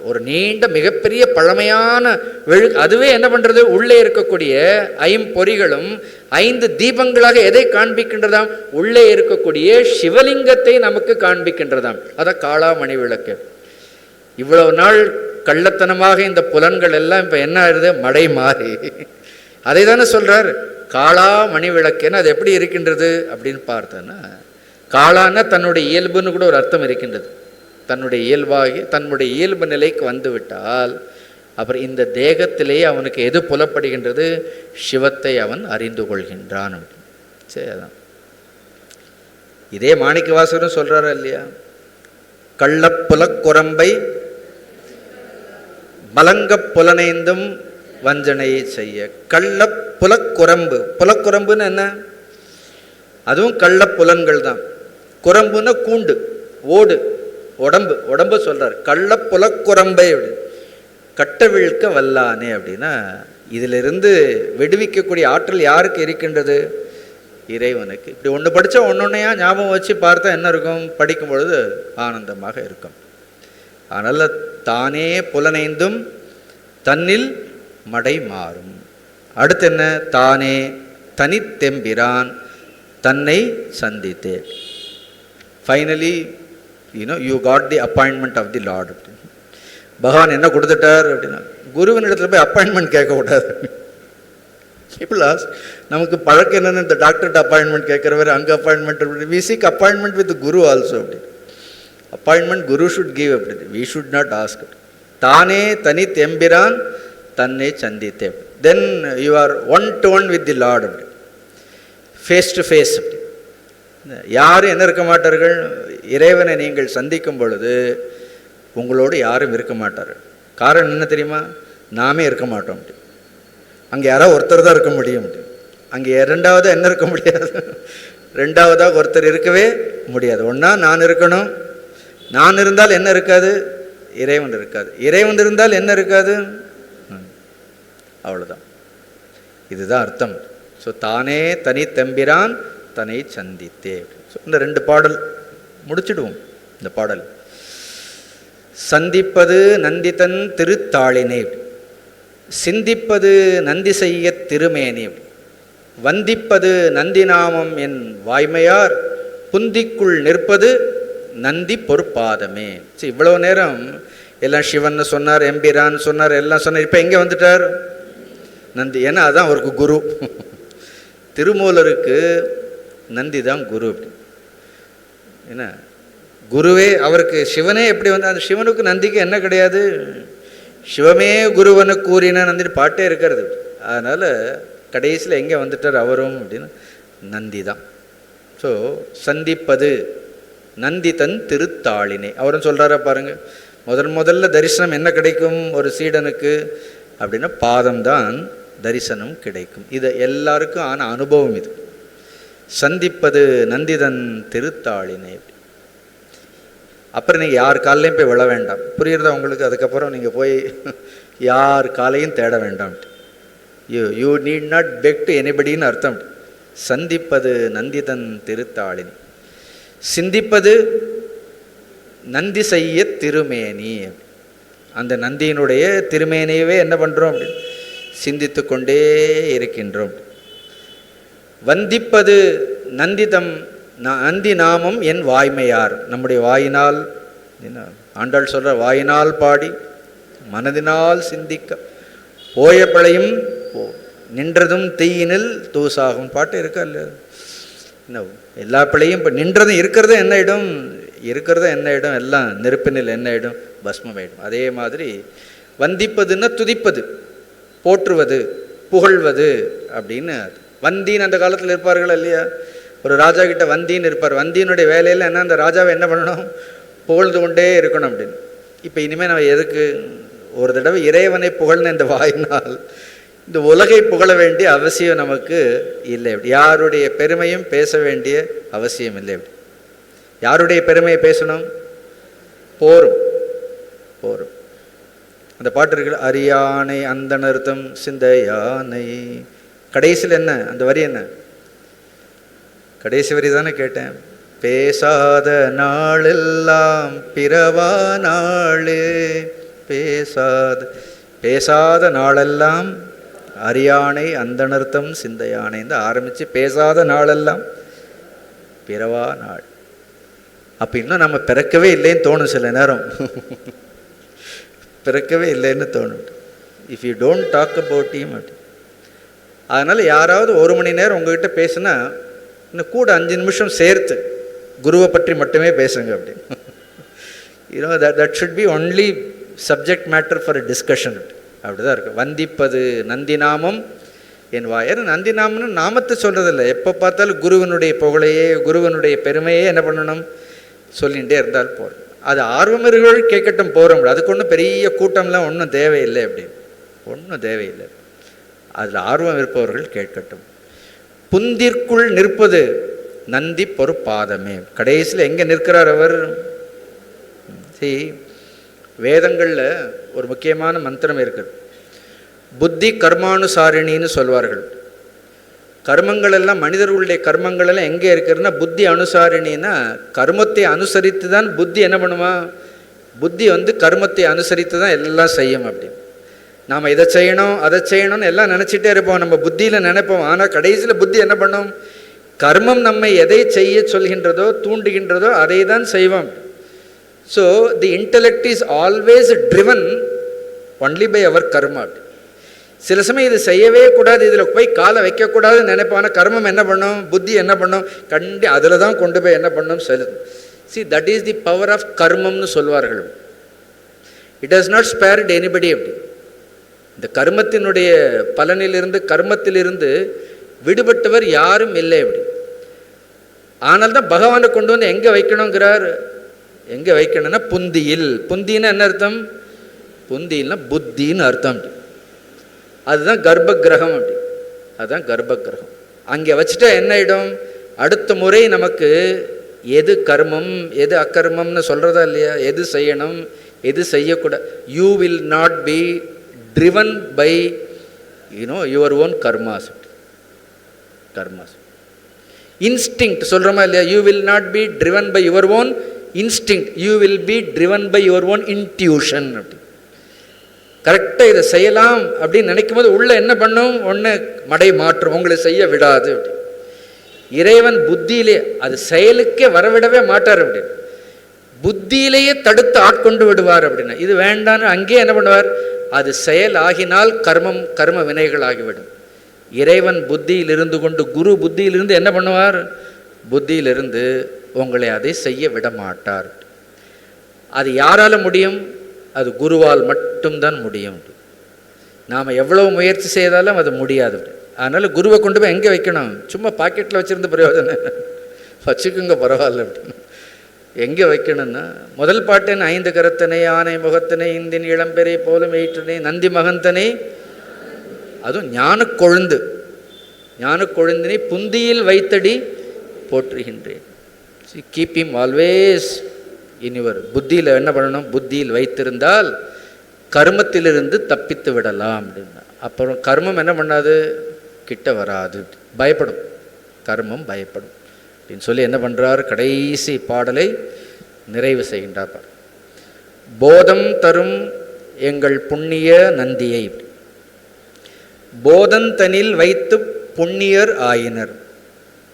ஒரு நீண்ட மிகப்பெரிய பழமையான அதுவே என்ன பண்ணுறது, உள்ளே இருக்கக்கூடிய ஐம்பொறிகளும் 5 தீபங்களாக எதை காண்பிக்கின்றதாம்? உள்ளே இருக்கக்கூடிய சிவலிங்கத்தை நமக்கு காண்பிக்கின்றதாம். அதான் காளா மணி விளக்கு. இவ்வளவு நாள் கள்ளத்தனமாக இந்த புலன்கள் எல்லாம் இப்போ என்ன ஆகுது, மடை மாறி. அதை தானே சொல்கிறார் காளா மணி விளக்குன்னு. அது எப்படி இருக்கின்றது அப்படின்னு பார்த்தோன்னா, காளான்னா தன்னுடைய இயல்புன்னு கூட ஒரு அர்த்தம் இருக்கின்றது. தன்னுடைய இயல்பாகி தன்னுடைய இயல்பு நிலைக்கு வந்து விட்டால் அப்புறம் இந்த தேகத்திலேயே அவனுக்கு எது புலப்படுகின்றது, சிவத்தை அவன் அறிந்து கொள்கின்றான். சரி, அதான் இதே மாணிக்கவாசகரும் சொல்கிறாரா இல்லையா, கள்ளப்புலக்குரம்பை மலங்க புலனைந்தும் வஞ்சனையை செய்ய. கள்ள புலக்குரம்பு, புலக்குரம்புன்னு என்ன? அதுவும் கள்ள புலன்கள் தான். குரம்புன்னா கூண்டு, ஓடு, உடம்பு சொல்றார். கள்ள புலக்குரம்பை அப்படி கட்டவிழ்க்க வல்லானே அப்படின்னா இதிலிருந்து விடுவிக்கக்கூடிய ஆற்றல் யாருக்கு இருக்கின்றது? இறைவனுக்கு. இப்படி ஒன்று படித்தா ஒன்னொன்னையா ஞாபகம் வச்சு பார்த்தா என்ன இருக்கும், படிக்கும் பொழுது ஆனந்தமாக இருக்கும். அதனால் தானே புலனைந்தும் தன்னில் மடை மாறும். அடுத்து என்ன? தானே தனித்தெம்பிரான் தன்னை சந்தித்தே. Finally you got the appointment of the Lord. பகவான் என்ன கொடுத்துட்டார் அப்படின்னா, குருவின் இடத்துல போய் அப்பாயின்மெண்ட் கேட்கக்கூடாது. நமக்கு பழக்கம் என்னென்னு, இந்த டாக்டர்கிட்ட அப்பாயின்மெண்ட் கேட்குறவர் அங்கே appointment, we seek appointment with guru also. அப்படி அப்பாயின்மெண்ட் குரு ஷுட் கிவ், அப்படி வி ஷுட் நாட் ஆஸ்க். தானே தனி தெம்பிரான் தன்னை சந்தித்தே. Then you are one to one with the Lord. அப்படி ஃபேஸ் டு ஃபேஸ். அப்படி யாரும் என்ன இருக்க மாட்டார்கள், இறைவனை நீங்கள் சந்திக்கும் பொழுது உங்களோடு யாரும் இருக்க மாட்டார்கள். காரணம் என்ன தெரியுமா? நாமே இருக்க மாட்டோம். அப்படி அங்கே யாராவது ஒருத்தர் தான் இருக்க முடியும். அங்கே இரண்டாவதாக என்ன இருக்க முடியாது, ரெண்டாவதாக ஒருத்தர் இருக்கவே முடியாது. ஒன்றா நான் இருக்கணும், நான் இருந்தால் என்ன இருக்காது, இறைவன் இருக்காது. இறைவன் இருந்தால் என்ன இருக்காது, அவ்வளோதான். இதுதான் அர்த்தம். ஸோ தானே தனி தம்பிரான் தன்னை சந்தித்தே. ஸோ இந்த 2 பாடல் முடிச்சிடுவோம். இந்த பாடல் சந்திப்பது நந்திதன் திருத்தாளினை, சிந்திப்பது நந்தி செய்ய திருமேனி, வந்திப்பது நந்திநாமம் என் வாய்மையார், புந்திக்குள் நிற்பது நந்தி பொற்பாதமே. சரி, இவ்வளோ நேரம் எல்லாம் சிவன் சொன்னார், எம்பிரான் சொன்னார், எல்லாம் சொன்னார். இப்போ எங்கே வந்துட்டார்? நந்தி. ஏன்னா அதுதான் அவருக்கு குரு. திருமூலருக்கு நந்தி தான் குரு. அப்படி என்ன குருவே அவருக்கு சிவனே எப்படி வந்து அந்த சிவனுக்கு நந்திக்கு என்ன கிடையாது? சிவமே குருவனு கூறின நந்தின்னு பாட்டே இருக்கிறது. அதனால் கடைசியில் எங்கே வந்துட்டார் அவரும் அப்படின்னு? நந்தி தான். ஸோ சந்திப்பது நந்தி தன் திருத்தாளினை அவரும் சொல்கிறாரா பாருங்கள். முதல்ல தரிசனம் என்ன கிடைக்கும் ஒரு சீடனுக்கு அப்படின்னா பாதம்தான் தரிசனம் கிடைக்கும். இது எல்லாருக்கும் ஆன அனுபவம். இது சந்திப்பது நந்திதன் திருத்தாளினை. அப்புறம் நீங்கள் யார் காலையும் போய் விழ வேண்டாம். புரியுறதா உங்களுக்கு? அதுக்கப்புறம் நீங்கள் போய் யார் காலையும் தேட வேண்டாம். You need not beg to எனிபடின்னு அர்த்தம். சந்திப்பது நந்திதன் திருத்தாளினை. சிந்திப்பது நந்தி செய்ய திருமேனி. அந்த நந்தியினுடைய திருமேனியவே என்ன பண்ணுறோம் அப்படின்னு சிந்தித்து கொண்டே இருக்கின்றோம். வந்திப்பது நந்திதம் நந்தி நாமம் என் வாய்மையார். நம்முடைய வாயினால் என்ன ஆண்டாள் சொல்கிற, வாயினால் பாடி மனதினால் சிந்திக்க போய பிழையும் நின்றதும் தீயினில் தூசாகும் பாட்டு இருக்கா இல்லையா? என்ன எல்லா பிழையும் இப்போ நின்றதும் இருக்கிறத என்ன ஆகிடும்? இருக்கிறத என்ன ஆகிடும்? எல்லாம் நெருப்பினில் என்ன ஆகிடும்? பஸ்மமாயிடும். அதே மாதிரி வந்திப்பதுன்னா துதிப்பது, போற்றுவது, புகழ்வது அப்படின்னு. வந்தின்னு அந்த காலத்தில் இருப்பார்கள் இல்லையா? ஒரு ராஜா கிட்ட வந்தின்னு இருப்பார். வந்தியினுடைய வேலையில் என்ன, அந்த ராஜாவை என்ன பண்ணணும்? புகழ்ந்து கொண்டே இருக்கணும் அப்படின்னு. இப்போ இனிமேல் நம்ம எதுக்கு ஒரு தடவை இறைவனை புகழ்ன இந்த வாயினால் இந்த உலகை புகழ வேண்டிய அவசியம் நமக்கு இல்லை. அப்படி யாருடைய பெருமையும் பேச வேண்டிய அவசியம் இல்லை. அப்படி யாருடைய பெருமையை பேசணும்? போரும் போரும். அந்த பாட்டு இருக்கு, அரியானை அந்த நிறுத்தம் சிந்த யானை. கடைசியில் என்ன அந்த வரி? என்ன கடைசி வரி தானே கேட்டேன். பேசாத நாளெல்லாம் பிறவா நாளே, பேசாத நாளெல்லாம் அரியானை அந்த நிறுத்தம் சிந்த யானை ஆரம்பித்து பேசாத நாளெல்லாம் பிறவா நாள். அப்போ இன்னும் நம்ம பிறக்கவே இல்லைன்னு தோணும் சில நேரம். பிறக்கவே இல்லைன்னு தோணும் if you don't talk about him. அதனால் யாராவது ஒரு மணி நேரம் உங்ககிட்ட பேசுனா இன்னும் கூட 5 நிமிஷம் சேர்த்து குருவை பற்றி மட்டுமே பேசுங்க அப்படி. That should be only subject matter for a discussion. அப்படி தான் இருக்குது. வந்திப்பது நந்தி நாமம் என் வாயர். நந்தி நாமம்னு நாமத்தை சொல்கிறதில்ல. எப்போ பார்த்தாலும் குருவனுடைய புகழையே குருவனுடைய பெருமையே என்ன பண்ணணும்? சொல்லிகிட்டே இருந்தால் போகிறோம். அது ஆர்வமர்கள் கேட்கட்டும் போகிறோம். அதுக்கு ஒன்றும் பெரிய கூட்டம்லாம் ஒன்றும் தேவையில்லை. அப்படி ஒன்றும் தேவையில்லை. அதில் ஆர்வம் இருப்பவர்கள் கேட்கட்டும். புந்திற்குள் நிற்பது நந்தி பொறுப்பாதமே. கடைசியில் எங்கே நிற்கிறார் அவர்? வேதங்களில் ஒரு முக்கியமான மந்திரம் இருக்குது. புத்தி கர்மானுசாரிணின்னு சொல்வார்கள். கர்மங்கள் எல்லாம் மனிதர்களுடைய கர்மங்கள் எல்லாம் எங்கே இருக்குதுன்னா புத்தி அனுசாரிணின்னா கர்மத்தை அனுசரித்து தான் புத்தி என்ன பண்ணுமா? புத்தி கர்மத்தை அனுசரித்து தான் எல்லாம் செய்யும். அப்படி நாம் இதை செய்யணும் அதை செய்யணும்னு எல்லாம் நினச்சிட்டே இருப்போம், நம்ம புத்தியில் நினைப்போம். ஆனால் கடைசியில் புத்தி என்ன பண்ணும்? கர்மம் நம்மை எதை செய்ய சொல்கின்றதோ தூண்டுகின்றதோ அதை தான் செய்வோம். So the intellect is always driven only by our karma. சில சமயம் இது செய்யவே கூடாது, இதில் போய் காலை வைக்கக்கூடாதுன்னு நினைப்பான கர்மம் என்ன பண்ணும்? புத்தி என்ன பண்ணும்? அதில் தான் கொண்டு போய் என்ன பண்ணும்? செலுத்தும். See that is the power of கர்மம்னு சொல்வார்கள். It has not spared anybody. அப்படி இந்த கர்மத்தினுடைய பலனிலிருந்து கர்மத்திலிருந்து விடுபட்டவர் யாரும் இல்லை. அப்படி ஆனால் தான் பகவானை கொண்டு வந்து எங்கே வைக்கணுங்கிறார்? எங்கே வைக்கணும்னா புந்தியில். புந்தின்னா என்ன அர்த்தம்? புந்தியில்னா புத்தின்னு அர்த்தம். அதுதான் கர்ப்ப கிரகம். அப்படி அதுதான் கர்ப்ப கிரகம். அங்கே வச்சுட்டா என்ன ஆகிடும்? அடுத்த முறை நமக்கு எது கர்மம் எது அக்கர்மம்னு சொல்கிறதா இல்லையா? எது செய்யணும் எது செய்யக்கூடாது. You will not be driven by your own karmas. Karmas instinct சொல்கிறோமா இல்லையா? You will not be driven by your own instinct, you will be driven by your own intuition. அப்படி கரெக்டாக இதை செய்யலாம் அப்படின்னு நினைக்கும் போது உள்ள என்ன பண்ணும்? ஒன்று மடை மாற்றும், உங்களை செய்ய விடாது. அப்படி இறைவன் புத்தியிலே அது செயலுக்கே வரவிடவே மாட்டார். அப்படி புத்தியிலேயே தடுத்து ஆட்கொண்டு விடுவார் அப்படின்னா. இது வேண்டான்னு அங்கேயே என்ன பண்ணுவார், அது செயல் ஆகினால் கர்ம வினைகள் ஆகிவிடும். இறைவன் புத்தியில் இருந்து கொண்டு, குரு புத்தியிலிருந்து என்ன பண்ணுவார், புத்தியிலிருந்து உங்களை அதை செய்ய விட மாட்டார். அது யாரால முடியும், அது குருவால் மட்டும்தான் முடியும். நாம் எவ்வளவு முயற்சி செய்தாலும் அது முடியாது. அதனால் குருவை கொண்டு போய் எங்கே வைக்கணும், சும்மா பாக்கெட்டில் வச்சுருந்து பிரயோஜனம், வச்சுக்குங்க பரவாயில்ல அப்படின்னு. எங்கே வைக்கணும்னா, முதல் பாட்டின் 5 கரத்தனை ஆனை முகத்தனை இந்தின் இளம்பெறை போலும் எயிற்றனை நந்தி மகந்தனை, அதுவும் ஞான கொழுந்தினை புந்தியில் வைத்தடி போற்றுகின்றேன். Keep him always in your. புத்தியில் என்ன பண்ணணும், புத்தியில் வைத்திருந்தால் கர்மத்திலிருந்து தப்பித்து விடலாம் அப்படின்னா. அப்புறம் கர்மம் என்ன பண்ணாது, கிட்ட வராது, பயப்படும், கர்மம் பயப்படும் அப்படின்னு சொல்லி என்ன பண்ணுறார், கடைசி பாடலை நிறைவு செய்கின்றார். போதம் தரும் எங்கள் புண்ணிய நந்தியை, போதந்தனில் வைத்து புண்ணியர் ஆயினர்,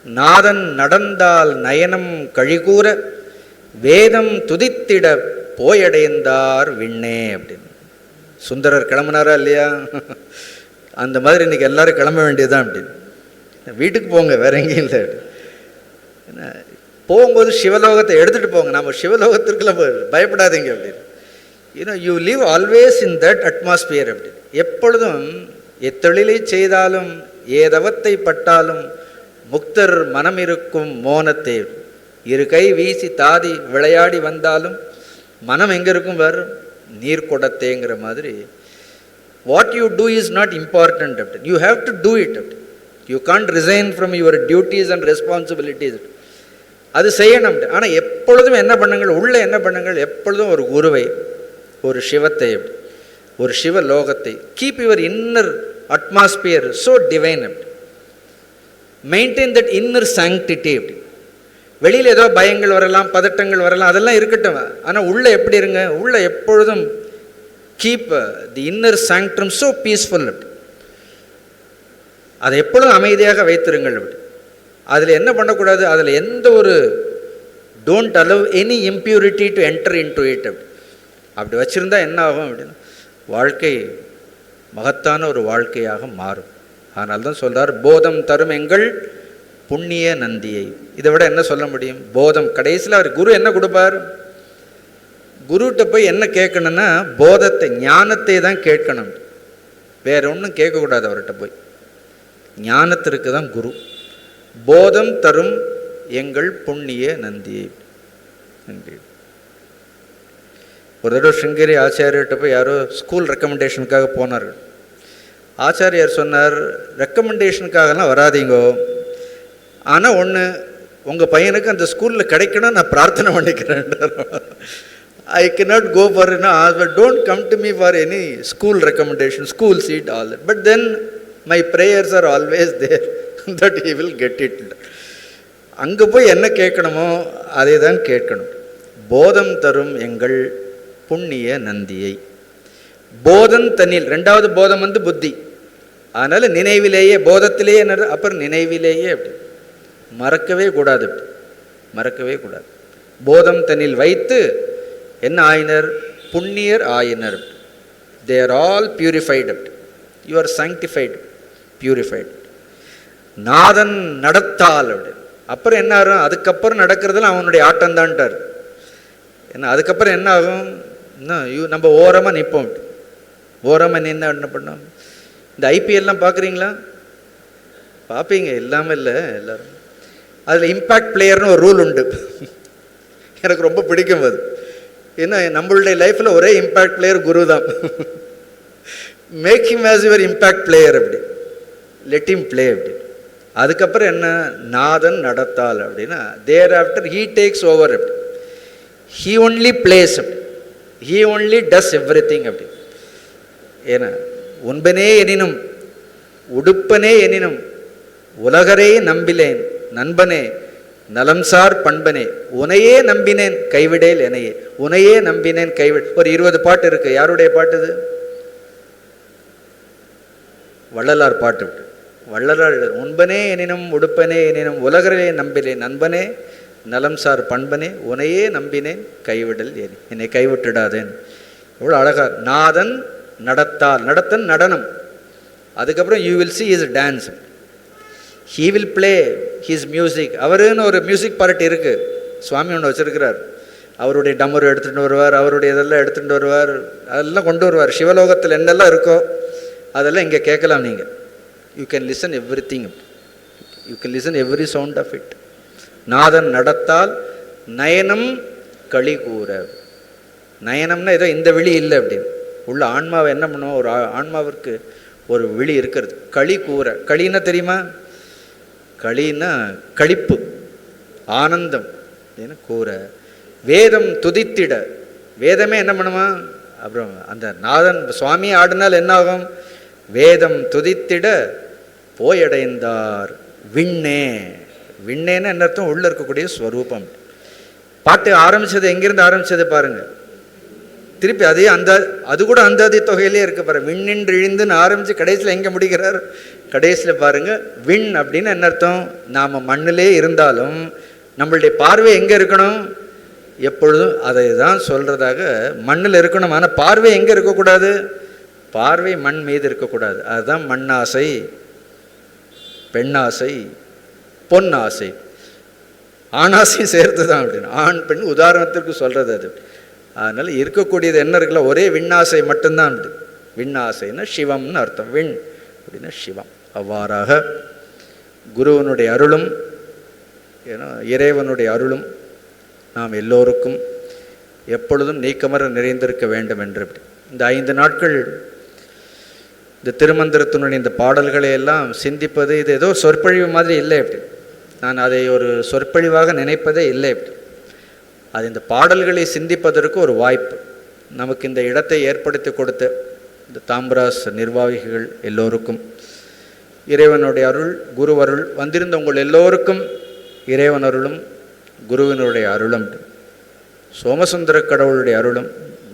நாதன் நடந்தால் நயனம் கழிகூற வேதம் துதித்திட போயடைந்தார் விண்ணே அப்படின்னு. சுந்தரர் கிளம்புனாரா இல்லையா, அந்த மாதிரி இன்னைக்கு எல்லாரும் கிளம்ப வேண்டியதுதான் அப்படின்னு. வீட்டுக்கு போங்க, வேற எங்கேயும் இல்லை. போகும்போது சிவலோகத்தை எடுத்துகிட்டு போங்க, நம்ம சிவலோகத்திற்குள்ள பயப்படாதீங்க அப்படின்னு. You live always in that atmosphere அப்படின்னு. எப்பொழுதும் எத்தொழிலை செய்தாலும் ஏதவத்தை பட்டாலும் முக்தர் மனம் இருக்கும் மோனத்தே, இரு கை வீசி தாதி விளையாடி வந்தாலும் மனம் எங்கே இருக்கும் வேறு, நீர் கொடத்தேங்கிற மாதிரி. What you do is not important அப்படின்னு. You have to do it அப்படின்னு. You can't resign from your duties and responsibilities. அது செய்யணும். ஆனால் எப்பொழுதும் என்ன பண்ணுங்கள், உள்ளே என்ன பண்ணுங்கள், எப்பொழுதும் ஒரு குருவை, ஒரு சிவத்தை, ஒரு சிவலோகத்தை. Keep your inner atmosphere so divine அப்படி. மெயின்டைன் தட் இன்னர் சாங்டிட்டி அப்படி. வெளியில் ஏதோ பயங்கள் வரலாம், பதட்டங்கள் வரலாம், அதெல்லாம் இருக்கட்டும். ஆனால் உள்ளே எப்படி இருங்க, உள்ளே எப்பொழுதும் keep the inner sanctum so peaceful அப்படி. அதை எப்பொழுதும் அமைதியாக வைத்திருங்கள் அப்படி. அதில் என்ன பண்ணக்கூடாது, அதில் எந்த ஒரு don't allow any impurity to enter in to it அப்படி. அப்படி வச்சுருந்தா என்ன ஆகும் அப்படின்னா, வாழ்க்கை மகத்தான ஒரு வாழ்க்கையாக மாறும். அதனால தான் சொல்கிறார், போதம் தரும் எங்கள் புண்ணிய நந்தியை. இதை விட என்ன சொல்ல முடியும். போதம் கடைசியில் அவர் குரு என்ன கொடுப்பார், குருகிட்ட போய் என்ன கேட்கணும்னா போதத்தை, ஞானத்தை தான் கேட்கணும், வேற ஒன்றும் கேட்கக்கூடாது அவர்கிட்ட போய். ஞானத்திற்கு தான் குரு. போதம் தரும் எங்கள் புண்ணிய நந்தியை. ஒரு தடவை ஸ்ருங்கேரி ஆச்சாரியர்கிட்ட போய் யாரோ ஸ்கூல் ரெக்கமெண்டேஷனுக்காக போனார்கள். ஆச்சாரியார் சொன்னார், ரெக்கமெண்டேஷனுக்காகலாம் வராதிங்கோ, ஆனால் ஒன்று, உங்கள் பையனுக்கு அந்த ஸ்கூலில் கிடைக்கணும் நான் பிரார்த்தனை பண்ணிக்கிறேன். I cannot go for, don't come to me for any school recommendation, school seat, all that. But then my prayers are always there that he will get it. அங்கே போய் என்ன கேட்கணுமோ அதை தான் கேட்கணும். போதம் தரும் எங்கள் புண்ணிய நந்தியை. போதம் தன்னில், ரெண்டாவது போதம் வந்து புத்தி. அதனால் நினைவிலேயே, போதத்திலேயே, அப்புறம் நினைவிலேயே அப்படி மறக்கவே கூடாது, மறக்கவே கூடாது. போதம் தன்னில் வைத்து என்ன ஆயினர், புண்ணியர் ஆயினர். They are all purified, you are sanctified, purified. நாதன் நடத்தால் அப்படி. அப்புறம் என்ன ஆகும், அதுக்கப்புறம் நடக்கிறதுல அவனுடைய ஆட்டம்தான்ட்டார். ஏன்னா அதுக்கப்புறம் என்ன ஆகும், நம்ம ஓரமாக நிற்போம். ஓரமாக நின்று என்ன பண்ணோம். இந்த ஐபிஎல்லாம் பார்க்குறீங்களா, பார்ப்பீங்க, இல்லாமல் இல்லை எல்லோரும். அதில் இம்பேக்ட் பிளேயர்னு ஒரு ரூல் உண்டு. எனக்கு ரொம்ப பிடிக்கும் அது. ஏன்னா நம்மளுடைய லைஃப்பில் ஒரே இம்பேக்ட் பிளேயர் குரு தான். Make him as your impact player அப்படி, லெட் ஹிம் பிளே அப்படி. அதுக்கப்புறம் என்ன, நாதன் நடத்தால் அப்படின்னா thereafter he takes over அப்படி. ஹீ ஒன்லி பிளேஸ் அப்படி, he only does everything அப்படி. ஏன்னா உண்பனே எனினும் உடுப்பனே எனினும் உலகரே நம்பிலேன் நண்பனே நலம்சார் பண்பனே உனையே நம்பினேன் கைவிடேல் எனையே, உனையே நம்பினேன் கைவிட. ஒரு 20 பாட்டு இருக்கு. யாருடைய பாட்டு இது, வள்ளலார் பாட்டு. வள்ளலார், உண்பனே எனினும் உடுப்பனே எனினும் உலகரே நம்பிலேன் நண்பனே நலம் சார் பண்பனே உனையே நம்பினேன் கைவிடல் ஏன், என்னை கைவிட்டுடாதேன். எவ்வளோ அழகா. நாதன் நடத்தால், நடத்தன் நடனம். அதுக்கப்புறம் you will see his dance. He will play his music. அவருன்னு ஒரு மியூசிக் பார்ட்டி இருக்குது, சுவாமி ஒன்று வச்சுருக்கிறார். அவருடைய டம்மர் எடுத்துகிட்டு வருவார், அவருடைய இதெல்லாம் எடுத்துகிட்டு வருவார், அதெல்லாம் கொண்டு வருவார். சிவலோகத்தில் என்னெல்லாம் இருக்கோ அதெல்லாம் இங்கே கேட்கலாம் நீங்கள். You can listen every thing, you can listen every sound of it. நாதன் நடத்தால் நயனம் களி கூற. நயனம்னா ஏதோ இந்த விழி இல்லை அப்படின்னு உள்ள ஆன்மாவை என்ன பண்ணுவோம், ஒரு ஆன்மாவிற்கு ஒரு விழி இருக்கிறது. களி கூற. களின்னா தெரியுமா? களின்னா களிப்பு, ஆனந்தம் ஏன்னா கூற. வேதம் துதித்திட. வேதமே என்ன பண்ணுமா, அப்புறம் அந்த நாதன் சுவாமி ஆடினால் என்ன ஆகும்? வேதம் துதித்திட போயடைந்தார் விண்ணே. விண்ணேன்னு என்ன அர்த்தம்? உள்ள இருக்கக்கூடிய ஸ்வரூபம். பாட்டு ஆரம்பிச்சது எங்கிருந்து ஆரம்பிச்சது பாருங்க, திருப்பி அதே அந்த அது கூட அந்தாதி தொகையிலே இருக்கு பாருங்க. விண்ணின்று இழிந்துன்னு ஆரம்பிச்சு கடைசியில் எங்கே முடிக்கிறார்? கடைசியில் பாருங்க, விண் அப்படின்னு என்ன அர்த்தம்? நாம் மண்ணிலே இருந்தாலும் நம்மளுடைய பார்வை எங்கே இருக்கணும்? எப்பொழுதும் அதை தான் சொல்கிறதாக, மண்ணில் இருக்கணும். ஆனால் பார்வை எங்கே இருக்கக்கூடாது? பார்வை மண் மீது இருக்கக்கூடாது. அதுதான் மண்ணாசை, பெண்ணாசை, பொன்னாசை, ஆணாசையும் சேர்த்து தான் அப்படின்னு. ஆண் பெண் உதாரணத்திற்கு சொல்கிறது அது. அதனால் இருக்கக்கூடியது என்ன இருக்குல்ல, ஒரே விண்ணாசை மட்டும்தான் அப்படி. விண்ணாசைன்னா சிவம்னு அர்த்தம். விண் அப்படின்னா சிவம். அவ்வாறாக குருவனுடைய அருளும் ஏன்னா இறைவனுடைய அருளும் நாம் எல்லோருக்கும் எப்பொழுதும் நீக்கமர நிறைந்திருக்க வேண்டும் என்று. இந்த 5 நாட்கள் இந்த திருமந்திரத்தினுடைய இந்த பாடல்களை எல்லாம் சிந்திப்பது, இது ஏதோ சொற்பொழிவு மாதிரி இல்லை அப்படி. நான் அதை ஒரு சொற்பொழிவாக நினைப்பதே இல்லை அப்படி. அது இந்த பாடல்களை சிந்திப்பதற்கு ஒரு வாய்ப்பு. நமக்கு இந்த இடத்தை ஏற்படுத்தி கொடுத்த இந்த தாம்பராஸ் நிர்வாகிகள் எல்லோருக்கும் இறைவனுடைய அருள், குருவருள். வந்திருந்த உங்கள் எல்லோருக்கும் இறைவன் அருளும் குருவினுடைய அருளும், சோமசுந்தர கடவுளுடைய அருளும்,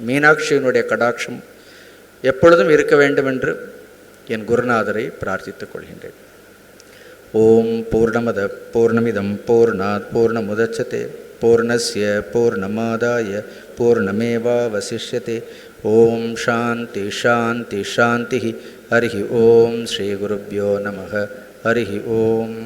மீனாட்சியினுடைய கடாட்சம் எப்பொழுதும் இருக்க வேண்டும் என்று என் குருநாதரை பிரார்த்தித்துக் கொள்கின்றேன். ஓம் பூர்ணமத பூர்ணமிதம் பூர்ணாத் பூர்ணமுதச்சதே பூர்ணஸ்ய பூர்ணமாதாய பூர்ணமேவாவசிஷ்யதே. ஓம் சாந்தி சாந்தி சாந்தி. ஹரி ஓம். ஸ்ரீ குருப்யோ நமः. ஹரி ஓம்.